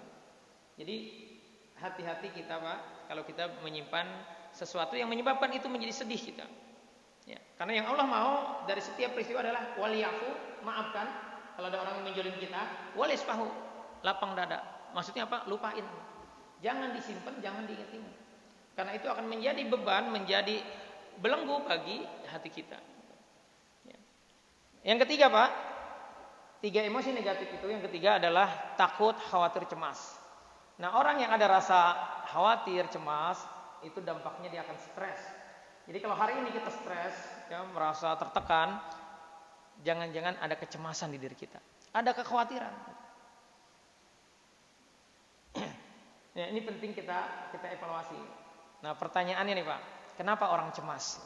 Jadi hati-hati kita Pak, kalau kita menyimpan sesuatu yang menyebabkan itu menjadi sedih kita. Ya, karena yang Allah mau dari setiap peristiwa adalah waliyafu, maafkan. Kalau ada orang yang menjolimi kita, walisfahu, lapang dada. Maksudnya apa? Lupain. Jangan disimpan, jangan diingat-ingat. Karena itu akan menjadi beban, menjadi belenggu bagi hati kita. Ya. Yang ketiga Pak, 3 emosi negatif itu, yang ketiga adalah takut, khawatir, cemas. Nah orang yang ada rasa khawatir, cemas, itu dampaknya dia akan stres. Jadi kalau hari ini kita stres, ya, merasa tertekan, jangan-jangan ada kecemasan di diri kita, ada kekhawatiran. Ya, ini penting kita evaluasi. Nah pertanyaannya nih Pak, kenapa orang cemas?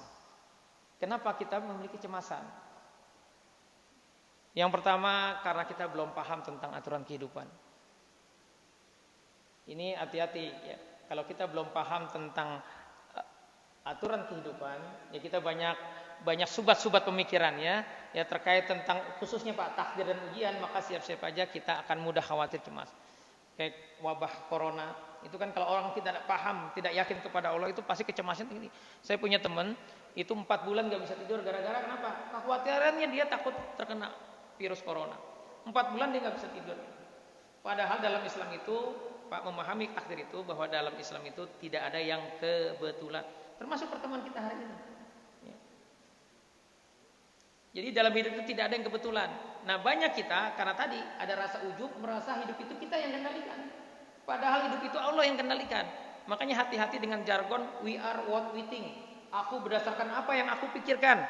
Kenapa kita memiliki kecemasan? Yang pertama karena kita belum paham tentang aturan kehidupan. Ini hati-hati ya. Kalau kita belum paham tentang aturan kehidupan, ya kita banyak subat-subat pemikirannya ya terkait tentang khususnya Pak takdir dan ujian, maka siap-siap aja kita akan mudah khawatir, cemas. Kayak wabah corona itu kan kalau orang tidak paham, tidak yakin kepada Allah itu pasti kecemasan tinggi. Saya punya teman itu 4 bulan gak bisa tidur gara-gara kenapa? Kekhawatirannya dia takut terkena virus corona. 4 bulan dia gak bisa tidur. Padahal dalam Islam itu Pak memahami takdir itu bahwa dalam Islam itu tidak ada yang kebetulan. Termasuk pertemuan kita hari ini. Ya. Jadi dalam hidup itu tidak ada yang kebetulan. Nah banyak kita karena tadi ada rasa ujub, merasa hidup itu kita yang kendalikan. Padahal hidup itu Allah yang kendalikan. Makanya hati-hati dengan jargon we are what we think. Aku berdasarkan apa yang aku pikirkan.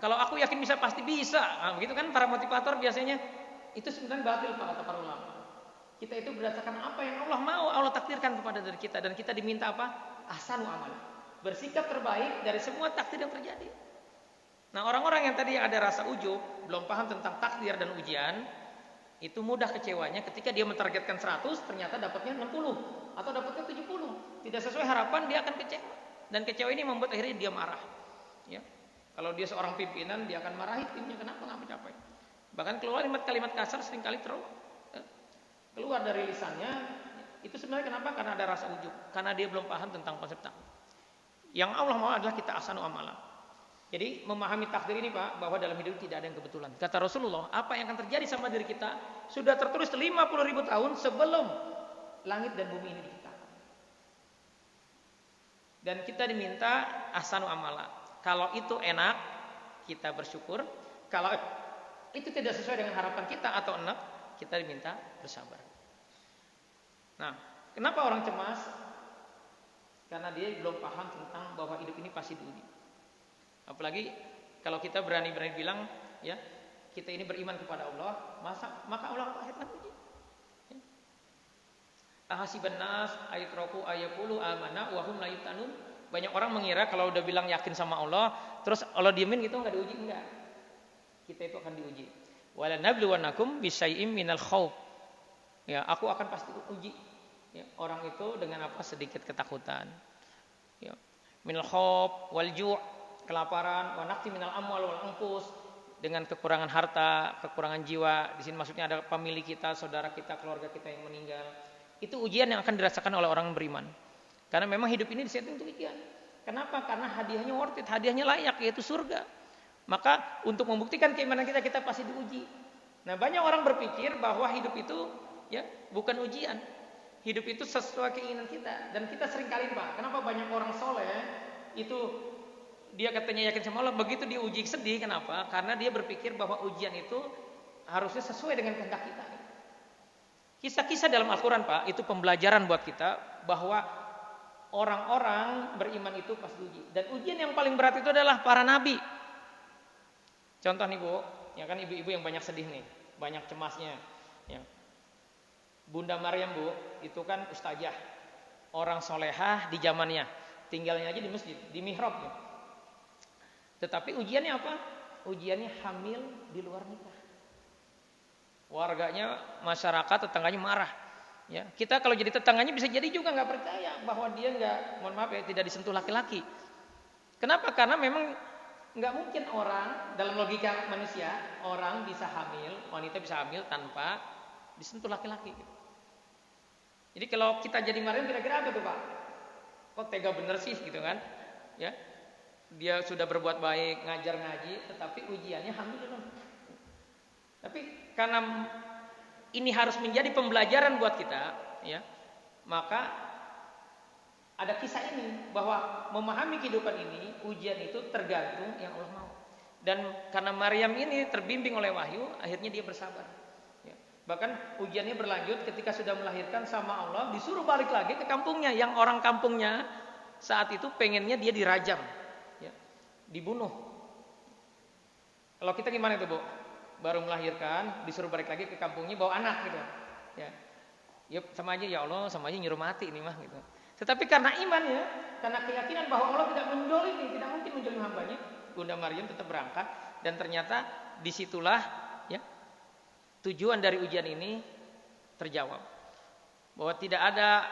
Kalau aku yakin bisa pasti bisa. Nah, begitu kan para motivator biasanya. Itu sebenarnya batil Pak kata para ulama. Kita itu berdasarkan apa yang Allah mau, Allah takdirkan kepada diri kita. Dan kita diminta apa? Ahsanu amal. Bersikap terbaik dari semua takdir yang terjadi. Nah orang-orang yang tadi ada rasa ujub, belum paham tentang takdir dan ujian, itu mudah kecewanya ketika dia mentargetkan 100, ternyata dapatnya 60 atau dapatnya 70. Tidak sesuai harapan, dia akan kecewa. Dan kecewa ini membuat akhirnya dia marah. Ya. Kalau dia seorang pimpinan, dia akan marahi timnya, kenapa nggak mencapai. Bahkan keluar kalimat kasar seringkali keluar dari lisannya. Itu sebenarnya kenapa? Karena ada rasa ujub. Karena dia belum paham tentang konsep takdir. Yang Allah mau adalah kita ahsanu amalan. Jadi memahami takdir ini Pak, bahwa dalam hidup tidak ada yang kebetulan. Kata Rasulullah, apa yang akan terjadi sama diri kita sudah tertulis 50.000 tahun sebelum langit dan bumi ini diciptakan. Dan kita diminta ahsanu amala. Kalau itu enak, kita bersyukur. Kalau itu tidak sesuai dengan harapan kita atau enak, kita diminta bersabar. Nah, kenapa orang cemas? Karena dia belum paham tentang bahwa hidup ini pasti diuji. Apalagi kalau kita berani-berani bilang ya kita ini beriman kepada Allah, maka Allah akan uji. Ya. Ahasiban nas ayatraku ayaqulu amanna wa hum la yuftanun. Banyak orang mengira kalau udah bilang yakin sama Allah, terus Allah diemin gitu enggak diuji, enggak. Kita itu akan diuji. Wala nabluwannakum bisyai'im minal khauf. Ya, aku akan pasti uji. Ya, orang itu dengan apa? Sedikit ketakutan. Ya. Minal khauf wal ju', kelaparan, wa naqsi minal amwal wal anfus, dengan kekurangan harta, kekurangan jiwa. Di sini maksudnya ada pemilik kita, saudara kita, keluarga kita yang meninggal. Itu ujian yang akan dirasakan oleh orang beriman. Karena memang hidup ini disetting untuk ujian. Kenapa? Karena hadiahnya worth it, hadiahnya layak, yaitu surga. Maka untuk membuktikan keimanan kita, kita pasti diuji. Nah, banyak orang berpikir bahwa hidup itu ya bukan ujian. Hidup itu sesuai keinginan kita. Dan kita sering kali Pak, kenapa banyak orang soleh itu dia katanya yakin sama Allah, begitu diuji sedih. Kenapa? Karena dia berpikir bahwa ujian itu harusnya sesuai dengan kehendak kita. Kisah-kisah dalam Al-Quran Pak, itu pembelajaran buat kita bahwa orang-orang beriman itu pas diuji. Dan ujian yang paling berat itu adalah para nabi. Contoh nih Bu, ya kan ibu-ibu yang banyak sedih nih, banyak cemasnya. Ya. Bunda Maryam Bu, itu kan ustazah, orang solehah di zamannya, tinggalnya aja di masjid, di mihrab. Ya. Tetapi ujiannya apa? Ujiannya hamil di luar nikah. Warganya, masyarakat, tetangganya marah. Ya, kita kalau jadi tetangganya bisa jadi juga nggak percaya bahwa dia nggak, mohon maaf ya, tidak disentuh laki-laki. Kenapa? Karena memang nggak mungkin orang dalam logika manusia orang bisa hamil, wanita bisa hamil tanpa disentuh laki-laki. Jadi kalau kita jadi Maryam kira-kira apa tuh Pak? Kok tega bener sih gitu kan? Ya. Dia sudah berbuat baik, ngajar ngaji, tetapi ujiannya hamil dong. Tapi karena ini harus menjadi pembelajaran buat kita, ya, maka ada kisah ini bahwa memahami kehidupan ini, ujian itu tergantung yang Allah mau. Dan karena Maryam ini terbimbing oleh wahyu, akhirnya dia bersabar. Ya. Bahkan ujiannya berlanjut ketika sudah melahirkan sama Allah, disuruh balik lagi ke kampungnya. Yang orang kampungnya saat itu pengennya dia dirajam, ya, dibunuh. Kalau kita gimana itu, Bu? Baru melahirkan, disuruh balik lagi ke kampungnya bawa anak gitu. Ya. Ya sama aja, ya Allah, sama aja nyuruh mati ini mah gitu. Tetapi karena iman, ya, karena keyakinan bahwa Allah tidak menzalimi, tidak mungkin menzalimi hambanya, Bunda Maryam tetap berangkat, dan ternyata disitulah, ya, tujuan dari ujian ini terjawab. Bahwa tidak ada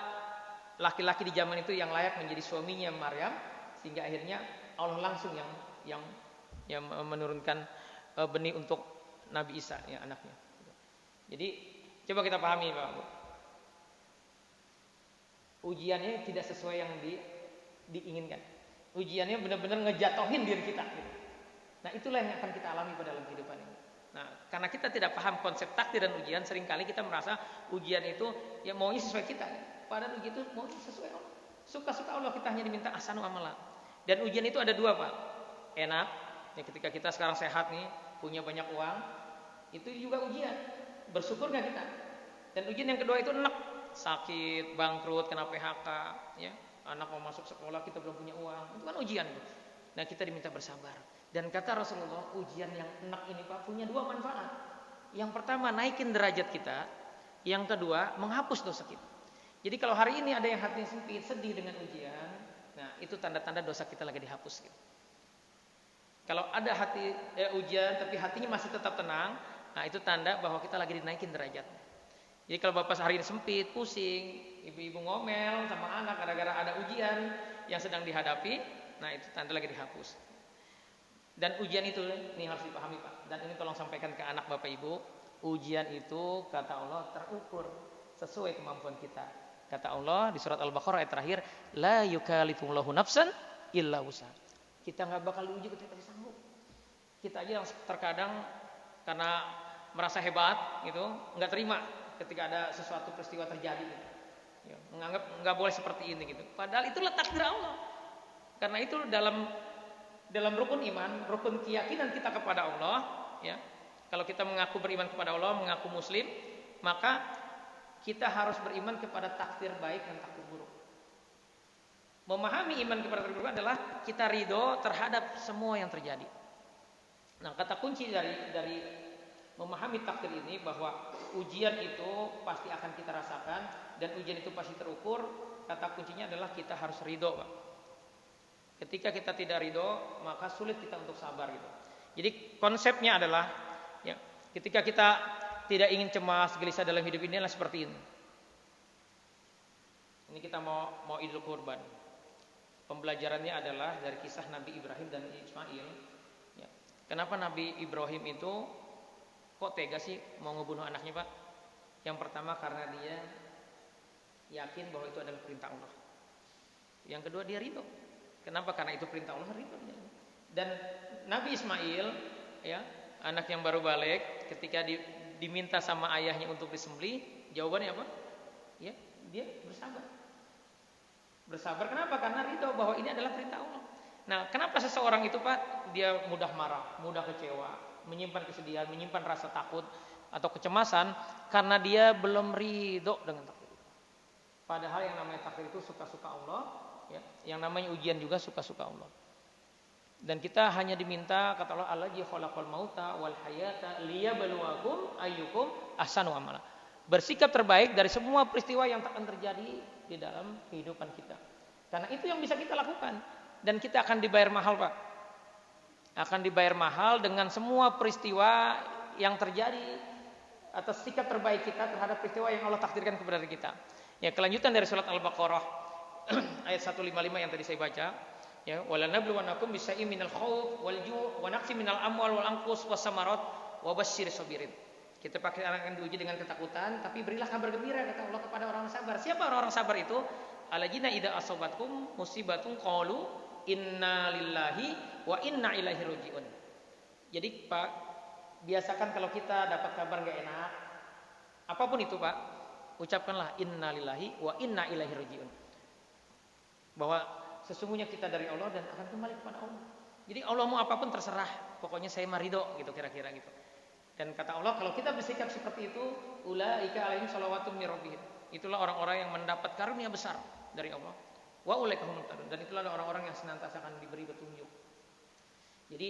laki-laki di zaman itu yang layak menjadi suaminya Maryam, sehingga akhirnya Allah langsung yang menurunkan benih untuk Nabi Isa, ya, anaknya. Jadi coba kita pahami, Pak Bu. Ujiannya tidak sesuai yang diinginkan. Ujiannya benar-benar ngejatohin diri kita. Gitu. Nah, itulah yang akan kita alami pada dalam kehidupan ini. Nah, karena kita tidak paham konsep takdir dan ujian, seringkali kita merasa ujian itu ya maunya sesuai kita. Padahal ujian itu maunya sesuai Allah. Suka-suka Allah, kita hanya diminta ahsanu amala. Dan ujian itu ada dua, Pak. Enak, ya, ketika kita sekarang sehat nih, punya banyak uang, itu juga ujian. Bersyukur nggak kita? Dan ujian yang kedua itu enak. Sakit, bangkrut, kena PHK, ya, anak mau masuk sekolah kita belum punya uang, itu kan ujian. Nah, kita diminta bersabar. Dan kata Rasulullah, ujian yang enak ini, Pak, punya dua manfaat. Yang pertama, naikin derajat kita. Yang kedua, menghapus dosa kita. Jadi kalau hari ini ada yang hatinya sempit, sedih dengan ujian, nah itu tanda-tanda dosa kita lagi dihapus. Gitu. Kalau ada ujian tapi hatinya masih tetap tenang, nah itu tanda bahwa kita lagi dinaikin derajatnya. Jadi kalau bapak hari ini sempit, pusing, ibu-ibu ngomel sama anak gara-gara ada ujian yang sedang dihadapi, nah itu tanda lagi dihapus. Dan ujian itu, ini harus dipahami, Pak. Dan ini tolong sampaikan ke anak bapak ibu, ujian itu kata Allah terukur sesuai kemampuan kita. Kata Allah di surat Al-Baqarah ayat terakhir, la yukallifullahu nafsan illa wus'aha. Kita nggak bakal diuji ketika kita sanggup. Kita aja yang terkadang karena merasa hebat, gitu, nggak terima ketika ada sesuatu peristiwa terjadi, gitu. Ya, menganggap nggak boleh seperti ini, gitu. Padahal itulah takdir Allah. Karena itu dalam rukun iman, rukun keyakinan kita kepada Allah, ya. Kalau kita mengaku beriman kepada Allah, mengaku Muslim, maka kita harus beriman kepada takdir baik dan takdir buruk. Memahami iman kepada takdir buruk adalah kita ridho terhadap semua yang terjadi. Nah, kata kunci dari memahami takdir ini bahwa ujian itu pasti akan kita rasakan dan ujian itu pasti terukur. Kata kuncinya adalah kita harus ridho, Pak. Ketika kita tidak ridho, maka sulit kita untuk sabar, gitu. Jadi konsepnya adalah, ya, ketika kita tidak ingin cemas, gelisah dalam hidup ini adalah seperti ini. Ini kita mau Idul Kurban. Pembelajarannya adalah dari kisah Nabi Ibrahim dan Ismail. Ya. Kenapa Nabi Ibrahim itu kok tega sih mau ngebunuh anaknya, Pak? Yang pertama karena dia yakin bahwa itu adalah perintah Allah. Yang kedua dia ridho. Kenapa? Karena itu perintah Allah, ridho. Dan Nabi Ismail, ya, anak yang baru balik, ketika diminta sama ayahnya untuk disembelih, jawabannya apa? Ya, dia bersabar. Bersabar kenapa? Karena ridho bahwa ini adalah perintah Allah. Nah, kenapa seseorang itu, Pak, dia mudah marah, mudah kecewa, menyimpan kesedihan, menyimpan rasa takut atau kecemasan karena dia belum ridho dengan takdir itu. Padahal yang namanya takdir itu suka-suka Allah, ya. Yang namanya ujian juga suka-suka Allah. Dan kita hanya diminta, kata Allah, allazi khalaqal mauta wal hayata liyabluwakum ayyukum ahsanu amala. Bersikap terbaik dari semua peristiwa yang akan terjadi di dalam kehidupan kita. Karena itu yang bisa kita lakukan dan kita akan dibayar mahal, Pak. Akan dibayar mahal dengan semua peristiwa yang terjadi atas sikap terbaik kita terhadap peristiwa yang Allah takdirkan kepada kita. Ya, kelanjutan dari surat Al-Baqarah ayat 155 yang tadi saya baca, ya, walanabluwannakum bisyai'in minal khauf wal ju' wa naqsin minal amwal wal anfus was samarat wa basyyiris sabirin. Kita pakai akan diuji dengan ketakutan, tapi berilah kabar gembira, kata Allah, kepada orang sabar. Siapa orang sabar itu? Alladzina idza asabatkum musibatun qalu inna lillahi wa inna ilaihi rajiun. Jadi, Pak, biasakan kalau kita dapat kabar enggak enak, apapun itu, Pak, ucapkanlah inna lillahi wa inna ilaihi rajiun. bahwa sesungguhnya kita dari Allah dan akan kembali kepada Allah. Jadi Allah mau apapun terserah, pokoknya saya mah ridho gitu kira-kira gitu. Dan kata Allah kalau kita bersikap seperti itu, ulaika alaihim shalawatun mir rabbihim. Itulah orang-orang yang mendapat karunia besar dari Allah. Wa ulaika humul muhtadun. Dan itulah orang-orang yang senantiasa akan diberi petunjuk. Jadi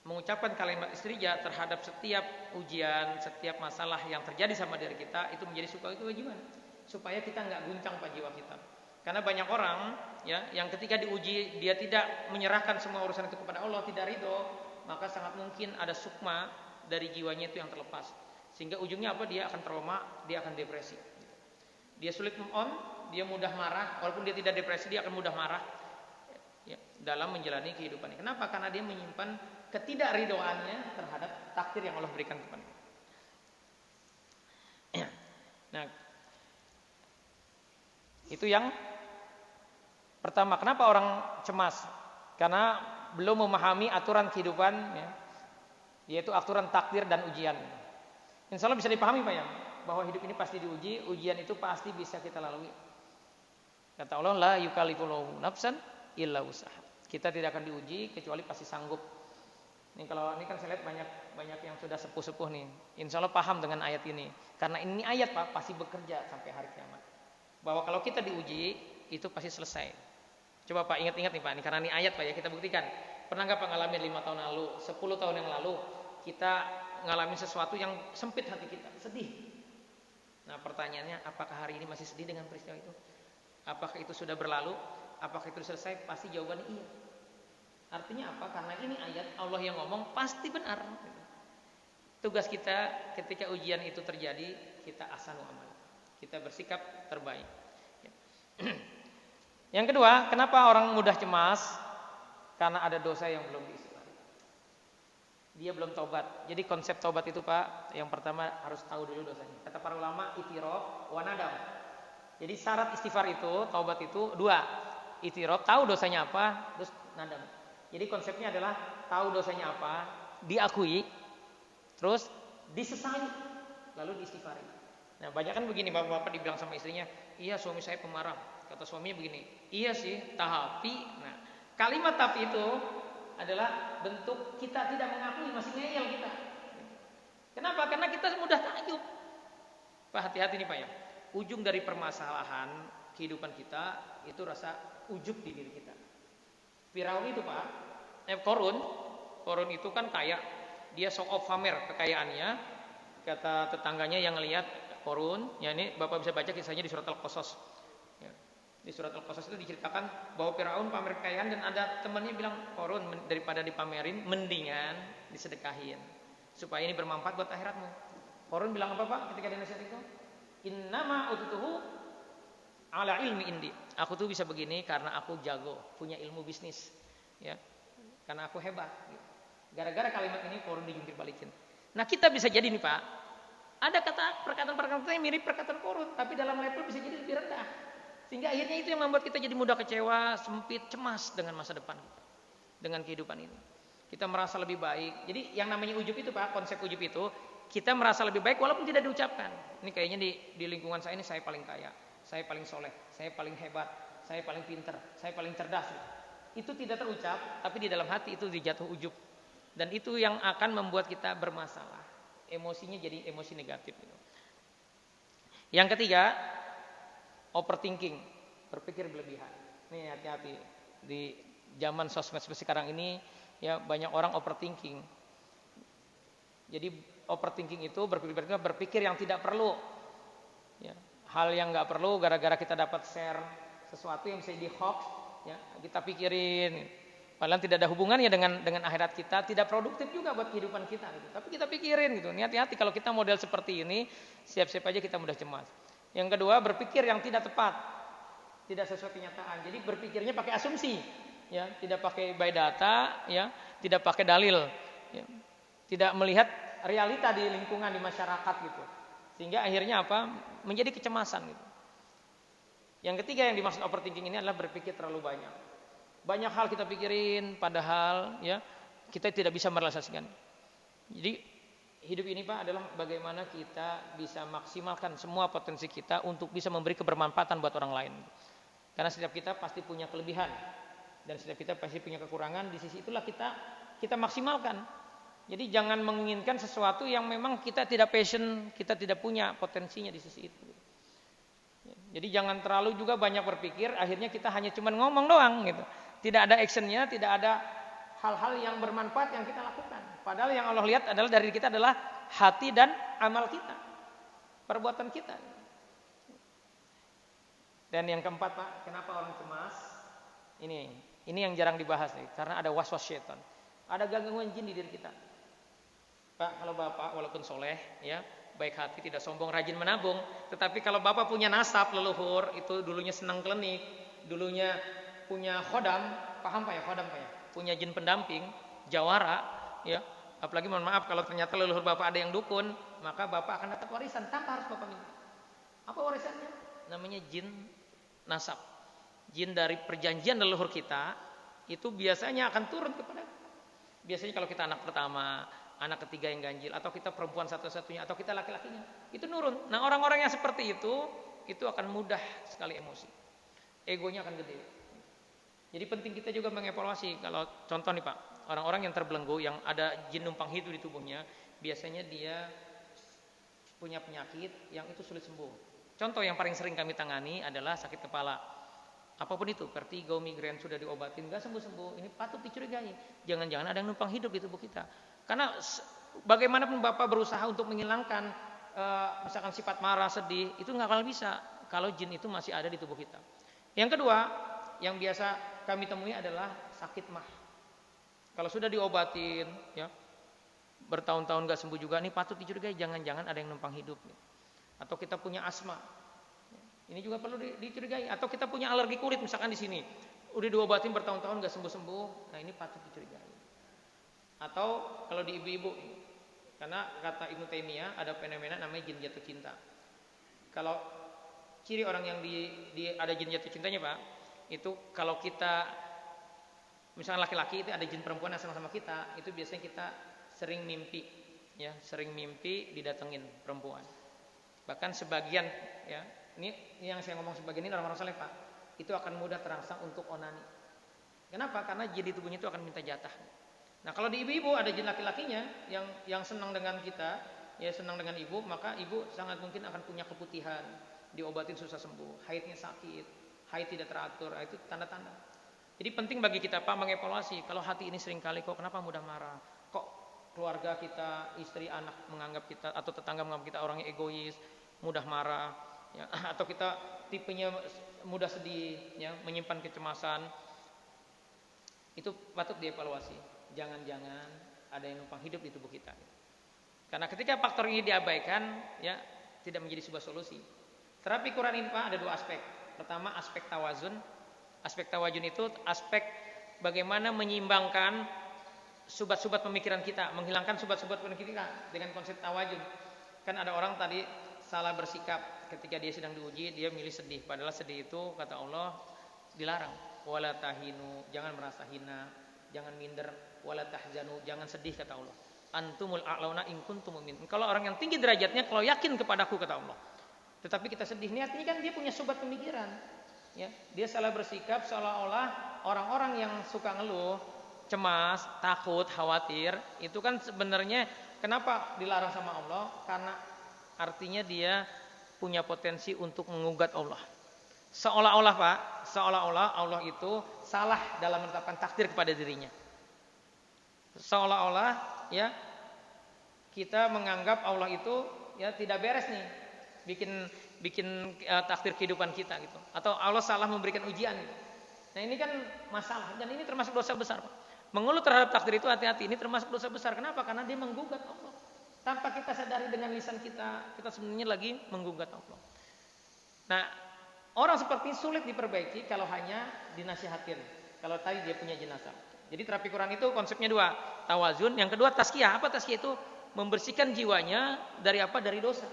mengucapkan kalimat istirja terhadap setiap ujian, setiap masalah yang terjadi sama diri kita itu menjadi suatu kewajiban supaya kita nggak guncang pada jiwa kita. Karena banyak orang ya yang ketika diuji dia tidak menyerahkan semua urusan itu kepada Allah, tidak ridho, maka sangat mungkin ada sukma dari jiwanya itu yang terlepas. Sehingga ujungnya apa? Dia akan trauma, dia akan depresi. Dia sulit move on, dia mudah marah, walaupun dia tidak depresi dia akan mudah marah ya, dalam menjalani kehidupan ini. Kenapa? Karena dia menyimpan ketidakridoannya terhadap takdir yang Allah berikan kepadanya. Nah, itu yang pertama. Kenapa orang cemas? Karena belum memahami aturan kehidupan ya, yaitu aturan takdir dan ujian. Insya Allah bisa dipahami Pak ya, bahwa hidup ini pasti diuji, ujian itu pasti bisa kita lalui. Kata Allah, la yukallifullahu nafsan illa usaha. Kita tidak akan diuji kecuali pasti sanggup. Ini kalau ini kan saya lihat banyak yang sudah sepuh-sepuh nih. Insya Allah paham dengan ayat ini. Karena ini ayat Pak pasti bekerja sampai hari kiamat. Bahwa kalau kita diuji itu pasti selesai. Coba Pak ingat-ingat nih Pak, ini karena ini ayat Pak ya, kita buktikan. Pernah nggak Pak ngalamin 5 tahun lalu, 10 tahun yang lalu kita ngalamin sesuatu yang sempit hati kita, sedih. Nah pertanyaannya, apakah hari ini masih sedih dengan peristiwa itu? Apakah itu sudah berlalu? Apakah itu selesai? Pasti jawabannya iya. Artinya apa? Karena ini ayat Allah yang ngomong pasti benar. Tugas kita ketika ujian itu terjadi, kita ahsanu amal. Kita bersikap terbaik. Yang kedua, kenapa orang mudah cemas? Karena ada dosa yang belum diistighfar. Dia belum taubat. Jadi konsep taubat itu Pak, yang pertama harus tahu dulu dosanya. Kata para ulama, itiraf wa nadam. Jadi syarat istighfar itu, taubat itu dua. Itiraf, tahu dosanya apa, terus nadam. Jadi konsepnya adalah tahu dosanya apa, diakui, terus disesali, lalu diistighfari. Nah banyak kan begini bapak-bapak dibilang sama istrinya, iya suami saya pemarah. Kata suaminya begini, iya sih tapi. Nah kalimat tapi itu adalah bentuk kita tidak mengakui, masih ngeyel kita. Kenapa? Karena kita mudah takjub. Pak hati-hati nih Pak ya. Ujung dari permasalahan kehidupan kita itu rasa ujub di diri kita. Firaun itu Pak, Korun itu kan kaya, dia show off pamer kekayaannya. Kata tetangganya yang ngelihat Korun, ya ini Bapak bisa baca kisahnya di surat Al-Qasas. Ya. Di surat Al-Qasas itu diceritakan bahwa Firaun pamer kekayaan dan ada temannya bilang, Korun daripada dipamerin, mendingan disedekahin supaya ini bermanfaat buat akhiratmu. Korun bilang apa Pak ketika dia nasihat itu? Innama ututuhu ala ilmi indi. Aku tuh bisa begini karena aku jago, punya ilmu bisnis. Ya. Karena aku hebat. Gara-gara kalimat ini Korun dijungkir balikin. Nah kita bisa jadi nih Pak, ada perkataan-perkataan yang mirip perkataan Korun, tapi dalam level bisa jadi lebih rendah. Sehingga akhirnya itu yang membuat kita jadi mudah kecewa, sempit, cemas dengan masa depan kita, dengan kehidupan ini. Kita merasa lebih baik. Jadi yang namanya ujub itu Pak, konsep ujub itu, kita merasa lebih baik walaupun tidak diucapkan. Ini kayaknya di lingkungan saya ini saya paling kaya, saya paling soleh, saya paling hebat, saya paling pinter, saya paling cerdas. Itu tidak terucap, tapi di dalam hati itu dijatuh ujub. Dan itu yang akan membuat kita bermasalah. Emosinya jadi emosi negatif. Yang ketiga, overthinking, berpikir berlebihan. Nih hati-hati di zaman sosmed seperti sekarang ini, ya banyak orang overthinking. Jadi overthinking itu berpikir yang tidak perlu. Ya, hal yang nggak perlu gara-gara kita dapat share sesuatu yang bisa di hoax, ya kita pikirin. Padahal tidak ada hubungannya dengan akhirat kita, tidak produktif juga buat kehidupan kita gitu. Tapi kita pikirin gitu. Hati-hati kalau kita model seperti ini, siap-siap aja kita mudah cemas. Yang kedua, berpikir yang tidak tepat. Tidak sesuai kenyataan. Jadi berpikirnya pakai asumsi, ya, tidak pakai by data, ya, tidak pakai dalil, ya. Tidak melihat realita di lingkungan, di masyarakat gitu. Sehingga akhirnya apa? Menjadi kecemasan gitu. Yang ketiga yang dimaksud overthinking ini adalah berpikir terlalu banyak. Banyak hal kita pikirin, padahal ya kita tidak bisa merealisasikan. Jadi hidup ini Pak adalah bagaimana kita bisa maksimalkan semua potensi kita untuk bisa memberi kebermanfaatan buat orang lain. Karena setiap kita pasti punya kelebihan dan setiap kita pasti punya kekurangan. Di sisi itulah kita maksimalkan. Jadi jangan menginginkan sesuatu yang memang kita tidak passion, kita tidak punya potensinya di sisi itu. Jadi jangan terlalu juga banyak berpikir, akhirnya kita hanya cuma ngomong doang gitu. Tidak ada actionnya, tidak ada hal-hal yang bermanfaat yang kita lakukan. Padahal yang Allah lihat adalah dari kita adalah hati dan amal kita, perbuatan kita. Dan yang keempat Pak, kenapa orang cemas? Ini yang jarang dibahas nih, karena ada waswas syaitan, ada gangguan jin di diri kita. Pak, kalau Bapak walaupun soleh, ya baik hati, tidak sombong, rajin menabung, tetapi kalau Bapak punya nasab leluhur, itu dulunya senang klinik, dulunya punya khodam, paham Pak ya, khodam Pak ya, punya jin pendamping, jawara, ya, apalagi mohon maaf kalau ternyata leluhur Bapak ada yang dukun, maka Bapak akan dapat warisan tanpa harus Bapak minta. Apa warisannya? Namanya jin nasab, jin dari perjanjian leluhur kita, itu biasanya akan turun kepada kita. Biasanya kalau kita anak pertama, anak ketiga yang ganjil, atau kita perempuan satu-satunya, atau kita laki-lakinya, itu nurun. Nah orang-orang yang seperti itu akan mudah sekali emosi, egonya akan gede. Jadi penting kita juga mengevaluasi. Kalau contoh nih Pak, orang-orang yang terbelenggu, yang ada jin numpang hidup di tubuhnya, biasanya dia punya penyakit yang itu sulit sembuh. Contoh yang paling sering kami tangani adalah sakit kepala. Apapun itu, vertigo, migrain, sudah diobatin nggak sembuh-sembuh, ini patut dicurigai. Jangan-jangan ada yang numpang hidup di tubuh kita. Karena bagaimanapun Bapak berusaha untuk menghilangkan misalkan sifat marah, sedih, itu nggak akan bisa kalau jin itu masih ada di tubuh kita. Yang kedua, yang biasa kami temui adalah sakit mah. Kalau sudah diobatin, ya bertahun-tahun nggak sembuh juga, ini patut dicurigai. Jangan-jangan ada yang numpang hidup. Atau kita punya asma, ini juga perlu dicurigai. Atau kita punya alergi kulit, misalkan di sini, udah diobatin bertahun-tahun nggak sembuh-sembuh, nah ini patut dicurigai. Atau kalau di ibu-ibu, karena kata Ibnu Taimiyah ada fenomena namanya jin jatuh cinta. Kalau ciri orang yang ada jin jatuh cintanya Pak, itu kalau kita misalnya laki-laki itu ada jin perempuan yang senang sama kita, itu biasanya kita sering mimpi, ya sering mimpi didatengin perempuan. Bahkan sebagian, ya ini yang saya ngomong sebagian ini orang-orang saleh Pak, itu akan mudah terangsang untuk onani. Kenapa? Karena jin di tubuhnya itu akan minta jatah. Nah kalau di ibu-ibu ada jin laki-lakinya yang senang dengan kita, ya senang dengan ibu, maka ibu sangat mungkin akan punya keputihan, diobatin susah sembuh, haidnya sakit, haid tidak teratur, itu tanda-tanda. Jadi penting bagi kita Pak mengevaluasi, kalau hati ini seringkali kok kenapa mudah marah, kok keluarga kita, istri, anak menganggap kita atau tetangga menganggap kita orang yang egois, mudah marah, ya, atau kita tipenya mudah sedih, ya, menyimpan kecemasan, itu patut dievaluasi. Jangan-jangan ada yang numpang hidup di tubuh kita. Karena ketika faktor ini diabaikan, ya tidak menjadi sebuah solusi. Terapi Quran ini Pak ada dua aspek. Pertama aspek tawazun. Aspek tawazun itu aspek bagaimana menyeimbangkan subat-subat pemikiran kita, menghilangkan subat-subat pemikiran kita dengan konsep tawazun. Kan ada orang tadi salah bersikap ketika dia sedang diuji, dia milih sedih. Padahal sedih itu kata Allah dilarang. Wala tahinu, jangan merasa hina, jangan minder, wala tahzanu, jangan sedih kata Allah. Antumul a'launa in kuntum mu'minin. Kalau orang yang tinggi derajatnya kalau yakin kepadaku kata Allah. Tetapi kita sedih, niatnya kan dia punya sobat pemikiran. Ya, dia salah bersikap seolah-olah orang-orang yang suka ngeluh, cemas, takut, khawatir, itu kan sebenarnya kenapa dilarang sama Allah? Karena artinya dia punya potensi untuk menggugat Allah. Seolah-olah Pak, seolah-olah Allah itu salah dalam menetapkan takdir kepada dirinya. Seolah-olah ya kita menganggap Allah itu ya tidak beres nih bikin takdir kehidupan kita gitu. Atau Allah salah memberikan ujian gitu. Nah ini kan masalah dan ini termasuk dosa besar Pak. Mengeluh terhadap takdir itu hati-hati, ini termasuk dosa besar. Kenapa? Karena dia menggugat Allah. Tanpa kita sadari dengan lisan kita sebenarnya lagi menggugat Allah. Nah, orang seperti ini sulit diperbaiki kalau hanya dinasihatin. Kalau tadi dia punya jenazah. Jadi terapi Quran itu konsepnya dua, tawazun. Yang kedua tazkiyah. Apa tazkiyah itu? Membersihkan jiwanya dari apa? Dari dosa.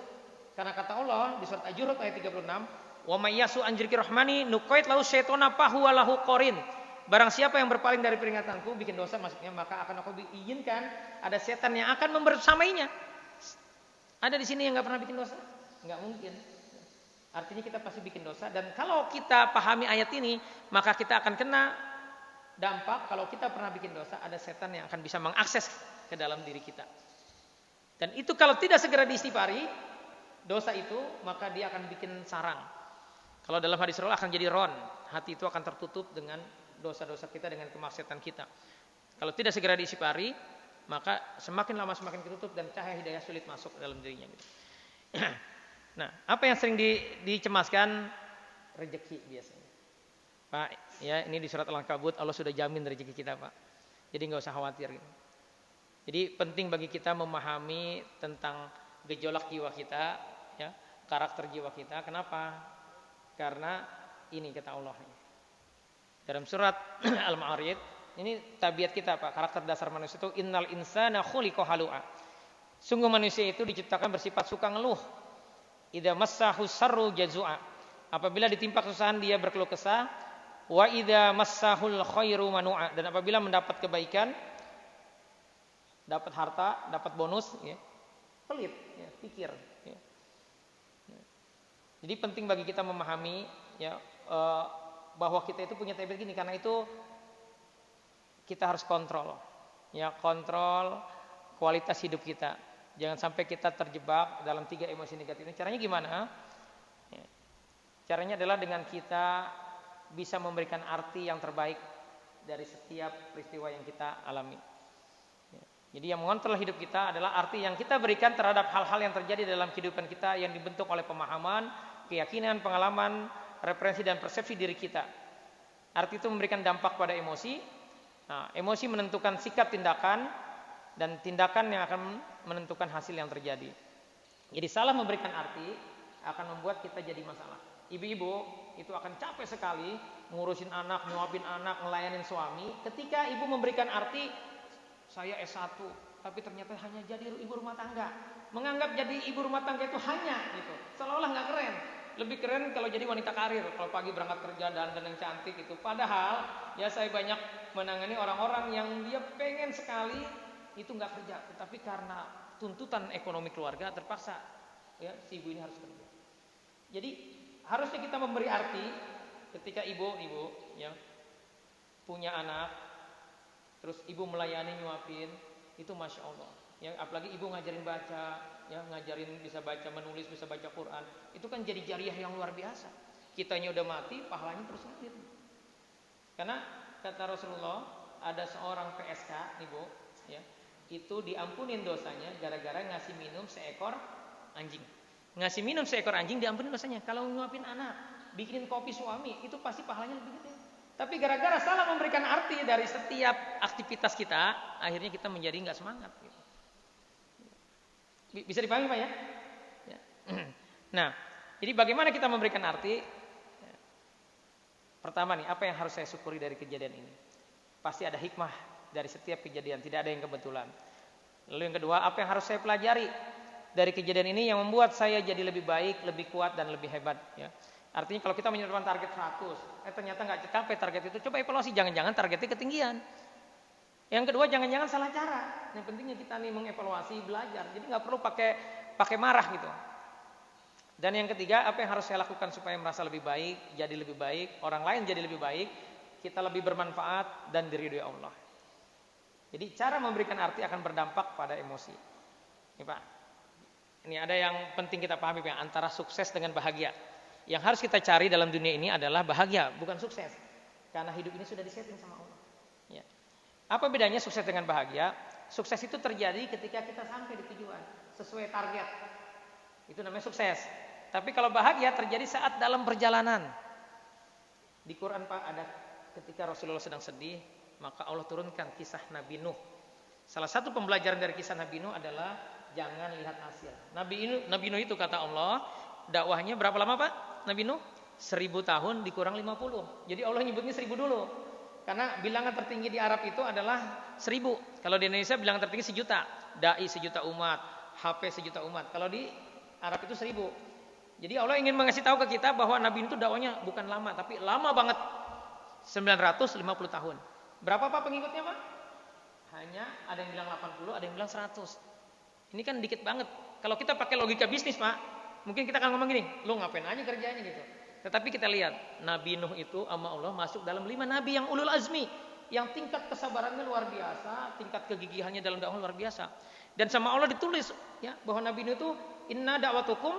Karena kata Allah di surat Al-Jur'at ayat 36, "Wa may yasu an dzikri rahmani nuqaid lahu syaitana fahuwa lahu qarin." Barang siapa yang berpaling dari peringatanku, bikin dosa maksudnya, maka akan aku izinkan ada setan yang akan membersamainya. Ada di sini yang enggak pernah bikin dosa? Enggak mungkin. Artinya kita pasti bikin dosa, dan kalau kita pahami ayat ini, maka kita akan kena dampak. Kalau kita pernah bikin dosa, ada setan yang akan bisa mengakses ke dalam diri kita. Dan itu kalau tidak segera diistighfari dosa itu, maka dia akan bikin sarang. Kalau dalam hadis Rasul akan jadi ron, hati itu akan tertutup dengan dosa-dosa kita, dengan kemaksiatan kita. Kalau tidak segera diistighfari, maka semakin lama semakin tertutup dan cahaya hidayah sulit masuk ke dalam dirinya. Nah, apa yang sering dicemaskan? Rezeki biasanya. Pak, ya ini di surat Al-Ankabut Allah sudah jamin rezeki kita, Pak. Jadi nggak usah khawatir. Gitu. Jadi penting bagi kita memahami tentang gejolak jiwa kita, ya, karakter jiwa kita. Kenapa? Karena ini kata Allah. Dalam surat Al-Ma'arij, ini tabiat kita, Pak. Karakter dasar manusia itu innal insana khuliqa halu'a. Sungguh manusia itu diciptakan bersifat suka ngeluh. Idza massahu sarru jazua. Apabila ditimpa kesusahan dia berkeluh kesah. Wa idza massahul khairu manu'a. Dan apabila mendapat kebaikan, dapat harta, dapat bonus, ya, pelit, ya, pikir. Ya. Jadi penting bagi kita memahami, ya, bahwa kita itu punya tabiat gini. Karena itu kita harus kontrol, ya, kontrol kualitas hidup kita. Jangan sampai kita terjebak dalam 3 emosi negatif ini. Caranya gimana? Ya. Caranya adalah dengan kita bisa memberikan arti yang terbaik dari setiap peristiwa yang kita alami. Ya. Jadi yang mengontrol hidup kita adalah arti yang kita berikan terhadap hal-hal yang terjadi dalam kehidupan kita yang dibentuk oleh pemahaman, keyakinan, pengalaman, referensi dan persepsi diri kita. Arti itu memberikan dampak pada emosi. Nah, emosi menentukan sikap tindakan, dan tindakan yang akan menentukan hasil yang terjadi. Jadi salah memberikan arti akan membuat kita jadi masalah. Ibu-ibu itu akan capek sekali ngurusin anak, nyuapin anak, ngelayanin suami. Ketika ibu memberikan arti, saya S1, tapi ternyata hanya jadi ibu rumah tangga. Menganggap jadi ibu rumah tangga itu hanya gitu. Seolah-olah nggak keren. Lebih keren kalau jadi wanita karir. Kalau pagi berangkat kerja dan yang cantik itu. Padahal ya saya banyak menangani orang-orang yang dia pengen sekali itu nggak kerja, tetapi karena tuntutan ekonomi keluarga terpaksa, ya, si ibu ini harus kerja. Jadi harusnya kita memberi arti ketika ibu ya punya anak, terus ibu melayani, nyuapin, itu masya Allah. Ya, apalagi ibu ngajarin baca, ya, ngajarin bisa baca, menulis, bisa baca Quran, itu kan jadi jariah yang luar biasa. Kitanya udah mati, pahalanya terus ngalir. Karena kata Rasulullah ada seorang PSK, ibu, ya. Itu diampunin dosanya gara-gara ngasih minum seekor anjing. Ngasih minum seekor anjing diampunin dosanya. Kalau nyuapin anak, bikinin kopi suami, itu pasti pahalanya lebih gede. Tapi gara-gara salah memberikan arti dari setiap aktivitas kita, akhirnya kita menjadi nggak semangat. Gitu. Bisa dipahami, Pak, ya? Ya. Nah, jadi bagaimana kita memberikan arti? Pertama nih, apa yang harus saya syukuri dari kejadian ini? Pasti ada hikmah dari setiap kejadian, tidak ada yang kebetulan. Lalu yang kedua, apa yang harus saya pelajari dari kejadian ini yang membuat saya jadi lebih baik, lebih kuat dan lebih hebat, ya. Artinya kalau kita menentukan target 100, ternyata nggak tercapai target itu, coba evaluasi, jangan-jangan targetnya ketinggian. Yang kedua, jangan-jangan salah cara. Yang pentingnya kita nih mengevaluasi, belajar. Jadi nggak perlu pakai marah gitu. Dan yang ketiga, apa yang harus saya lakukan supaya merasa lebih baik, jadi lebih baik, orang lain jadi lebih baik, kita lebih bermanfaat dan diridhoi Allah. Jadi cara memberikan arti akan berdampak pada emosi. Ini, Pak. Ini ada yang penting kita pahami, Pak, antara sukses dengan bahagia. Yang harus kita cari dalam dunia ini adalah bahagia, bukan sukses. Karena hidup ini sudah disetting sama Allah. Ya. Apa bedanya sukses dengan bahagia? Sukses itu terjadi ketika kita sampai di tujuan, sesuai target. Itu namanya sukses. Tapi kalau bahagia terjadi saat dalam perjalanan. Di Quran, Pak, ada ketika Rasulullah sedang sedih, maka Allah turunkan kisah Nabi Nuh. Salah satu pembelajaran dari kisah Nabi Nuh adalah jangan lihat hasil. Nabi Nuh itu kata Allah, dakwahnya berapa lama, Pak? Nabi Nuh 1000 tahun dikurang 50. Jadi Allah nyebutnya 1000 dulu. Karena bilangan tertinggi di Arab itu adalah 1000. Kalau di Indonesia bilangan tertinggi 1.000.000. Dai 1.000.000 umat, HP 1.000.000 umat. Kalau di Arab itu 1000. Jadi Allah ingin mengasih tahu ke kita bahwa Nabi itu dakwahnya bukan lama, tapi lama banget. 950 tahun. Berapa, Pak, pengikutnya, Pak? Hanya ada yang bilang 80, ada yang bilang 100. Ini kan dikit banget. Kalau kita pakai logika bisnis, Pak, Mungkin kita akan ngomong gini, lu ngapain aja kerjanya gitu. Tetapi kita lihat, Nabi Nuh itu sama Allah masuk dalam 5 nabi yang ulul azmi, yang tingkat kesabarannya luar biasa, tingkat kegigihannya dalam dakwah luar biasa. Dan sama Allah ditulis ya bahwa Nabi Nuh itu inna da'watukum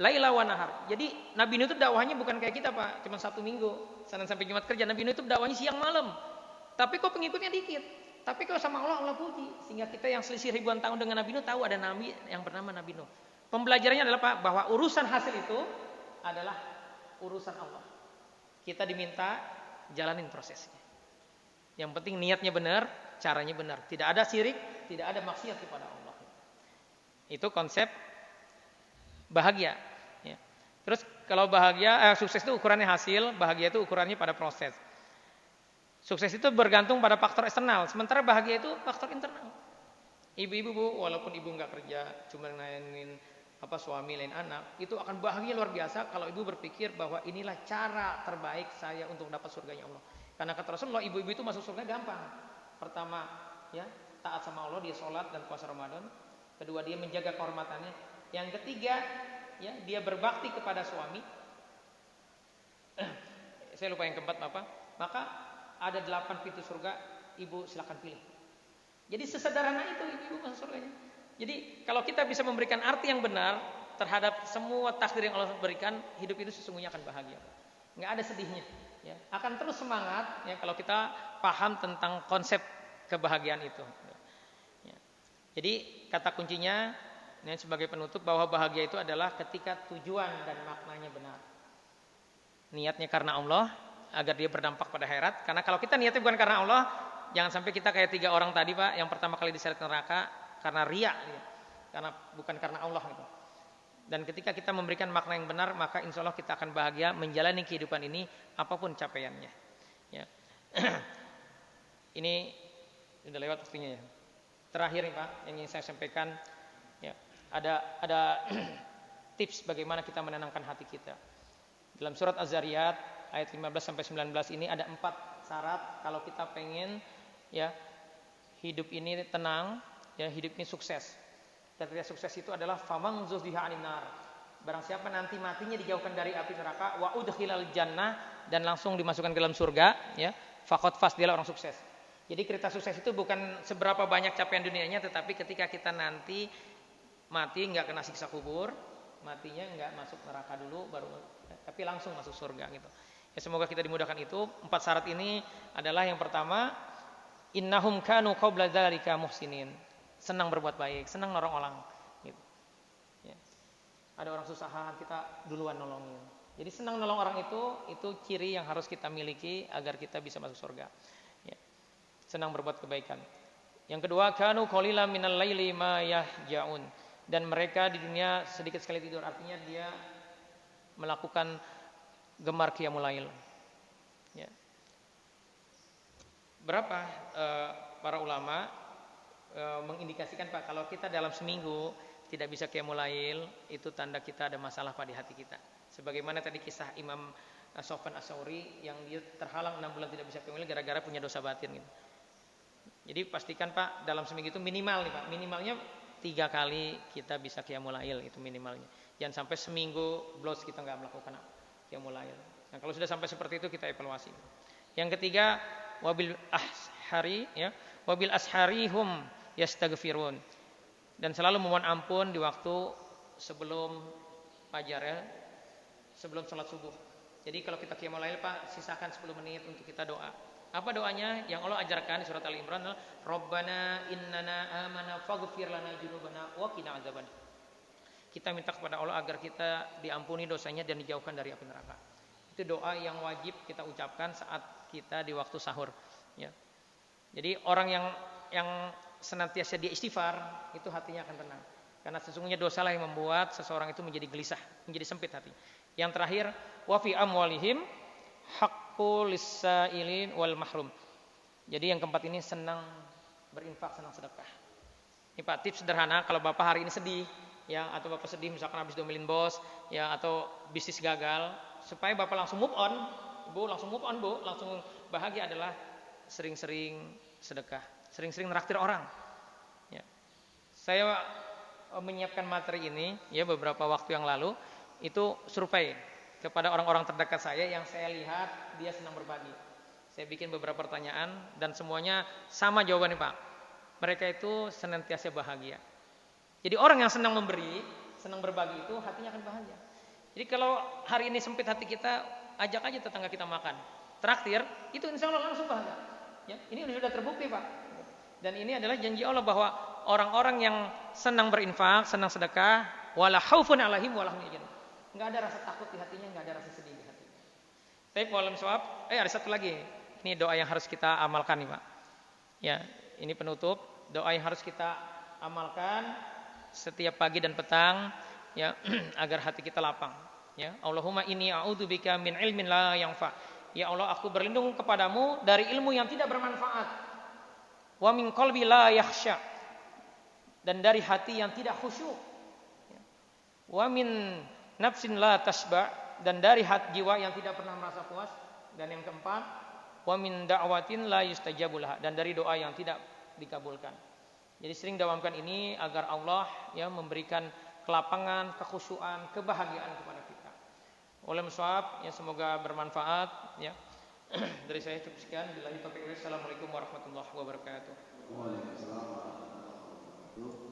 laila wa nahar. Jadi Nabi Nuh itu dakwahnya bukan kayak kita Pak, cuma 1 minggu, Senin sampai Jumat kerja. Nabi Nuh itu dakwahnya siang malam. Tapi kok pengikutnya dikit. Tapi kalau sama Allah, Allah puji. Sehingga kita yang selisih ribuan tahun dengan Nabi Nuh tahu ada nabi yang bernama Nabi Nuh. Pembelajarannya adalah Pak, bahwa urusan hasil itu adalah urusan Allah. Kita diminta jalanin prosesnya. Yang penting niatnya benar, caranya benar. Tidak ada syirik, tidak ada maksiat kepada Allah. Itu konsep bahagia. Ya. Terus kalau bahagia, sukses itu ukurannya hasil, bahagia itu ukurannya pada proses. Sukses itu bergantung pada faktor eksternal, sementara bahagia itu faktor internal. Ibu-ibu Bu, walaupun ibu nggak kerja, cuma ngelayanin suami lain anak, itu akan bahagia luar biasa kalau ibu berpikir bahwa inilah cara terbaik saya untuk dapat surganya Allah. Karena kata Rasulullah, ibu-ibu itu masuk surga gampang. Pertama, ya, taat sama Allah, dia sholat dan puasa Ramadan. Kedua, dia menjaga kehormatannya. Yang ketiga, ya, dia berbakti kepada suami. Saya lupa yang keempat apa. Maka ada 8 pintu surga, ibu silakan pilih. Jadi sesederhana itu ibu masuk surganya. Jadi kalau kita bisa memberikan arti yang benar terhadap semua takdir yang Allah berikan, hidup itu sesungguhnya akan bahagia. Nggak ada sedihnya. Ya. Akan terus semangat ya kalau kita paham tentang konsep kebahagiaan itu. Ya. Jadi kata kuncinya ini sebagai penutup bahwa bahagia itu adalah ketika tujuan dan maknanya benar. Niatnya karena Allah agar dia berdampak pada akhirat. Karena kalau kita niatnya bukan karena Allah, jangan sampai kita kayak 3 orang tadi Pak, yang pertama kali diseret neraka karena riya, karena bukan karena Allah gitu. Dan ketika kita memberikan makna yang benar, maka insya Allah kita akan bahagia menjalani kehidupan ini apapun capaiannya. Ya. Ini sudah lewat waktunya ya. Terakhir nih Pak, yang ingin saya sampaikan, ya, ada tips bagaimana kita menenangkan hati kita. Dalam surat Az-Zariyat ayat 15 sampai 19 ini ada 4 syarat kalau kita pengen ya hidup ini tenang. Ya, hidup ini sukses. Kriteria sukses itu adalah famang zuhziha 'anil nar. Barang siapa nanti matinya dijauhkan dari api neraka, wa udkhilal jannah, dan langsung dimasukkan ke dalam surga, ya, faqad faz, dialah orang sukses. Jadi kriteria sukses itu bukan seberapa banyak capaian dunianya, tetapi ketika kita nanti mati enggak kena siksa kubur, matinya enggak masuk neraka dulu baru, tapi langsung masuk surga gitu. Ya, semoga kita dimudahkan itu. 4 syarat ini adalah yang pertama, innahum kanu qabla dzalika muhsinin. Senang berbuat baik, senang nolong orang gitu. Ya. Ada orang susahan, kita duluan nolongin. Jadi senang nolong orang itu ciri yang harus kita miliki agar kita bisa masuk surga. Ya. Senang berbuat kebaikan. Yang kedua, kanu qalilan minal laili ma yahjaun. Dan mereka di dunia sedikit sekali tidur, artinya dia melakukan gemar qiyamul lail. Ya. Berapa para ulama mengindikasikan Pak, kalau kita dalam seminggu tidak bisa qiyamul lail, itu tanda kita ada masalah Pak di hati kita. Sebagaimana tadi kisah Imam Sufyan Ats-Tsauri yang dia terhalang 6 bulan tidak bisa qiyamul lail gara-gara punya dosa batin gitu. Jadi pastikan Pak dalam seminggu itu minimal nih Pak, minimalnya 3 kali kita bisa qiyamul lail, itu minimalnya. Jangan sampai seminggu blos kita nggak melakukan qiyamul lail. Nah, kalau sudah sampai seperti itu kita evaluasi. Yang ketiga, wabil ashari ya, wabil asharihum yastaghfirun, dan selalu memohon ampun di waktu sebelum fajar ya, sebelum sholat subuh. Jadi kalau kita qiyamul lail Pak, sisakan 10 menit untuk kita doa. Apa doanya? Yang Allah ajarkan di surat Ali Imran adalah Rabbana innana amana faghfir lana dzunubana wa qina adzaban. Kita minta kepada Allah agar kita diampuni dosanya dan dijauhkan dari api neraka. Itu doa yang wajib kita ucapkan saat kita di waktu sahur ya. Jadi orang yang senantiasa dia istighfar, itu hatinya akan tenang. Karena sesungguhnya dosalah yang membuat seseorang itu menjadi gelisah, menjadi sempit hati. Yang terakhir, wa fi amwalihim haqqul lis-sa'ilin wal mahrum. Jadi yang keempat ini senang berinfak, senang sedekah. Ini Pak tips sederhana kalau Bapak hari ini sedih ya, atau Bapak sedih misalkan habis diomelin bos ya, atau bisnis gagal, supaya Bapak langsung move on, Bu, langsung move on Bu, langsung bahagia adalah sering-sering sedekah, sering-sering neraktir orang. Ya. Saya menyiapkan materi ini ya beberapa waktu yang lalu itu survei kepada orang-orang terdekat saya yang saya lihat dia senang berbagi. Saya bikin beberapa pertanyaan dan semuanya sama jawabannya Pak. Mereka itu senantiasa bahagia. Jadi orang yang senang memberi, senang berbagi itu hatinya akan bahagia. Jadi kalau hari ini sempit hati kita, ajak aja tetangga kita makan. Traktir, itu insya Allah langsung bahagia. Ya, ini sudah terbukti Pak. Dan ini adalah janji Allah bahwa orang-orang yang senang berinfak, senang sedekah, wala khaufun alaihim wala hum yahzanun. Enggak ada rasa takut di hatinya, enggak ada rasa sedih di hatinya. Baik, wallahualam shawab. Ada satu lagi. Ini doa yang harus kita amalkan nih Pak. Ya, ini penutup. Doa yang harus kita amalkan setiap pagi dan petang ya agar hati kita lapang. Ya, Allahumma inni a'udzubika min ilmin la yanfa. Ya Allah, aku berlindung kepadamu dari ilmu yang tidak bermanfaat. Wa min qalbi la yakhsha. Dan dari hati yang tidak khusyuk. Wa min nafsin la tashba, dan dari hati jiwa yang tidak pernah merasa puas. Dan yang keempat, wa min da'watin la yustajabu laha, dan dari doa yang tidak dikabulkan. Jadi sering dawamkan ini agar Allah ya memberikan kelapangan, kekhusyuan, kebahagiaan kepada kita. Wallahualam shawab, ya semoga bermanfaat ya. Dari saya cukup sekian. Billahi taufiq. Assalamualaikum warahmatullahi wabarakatuh. Waalaikumsalam warahmatullahi wabarakatuh.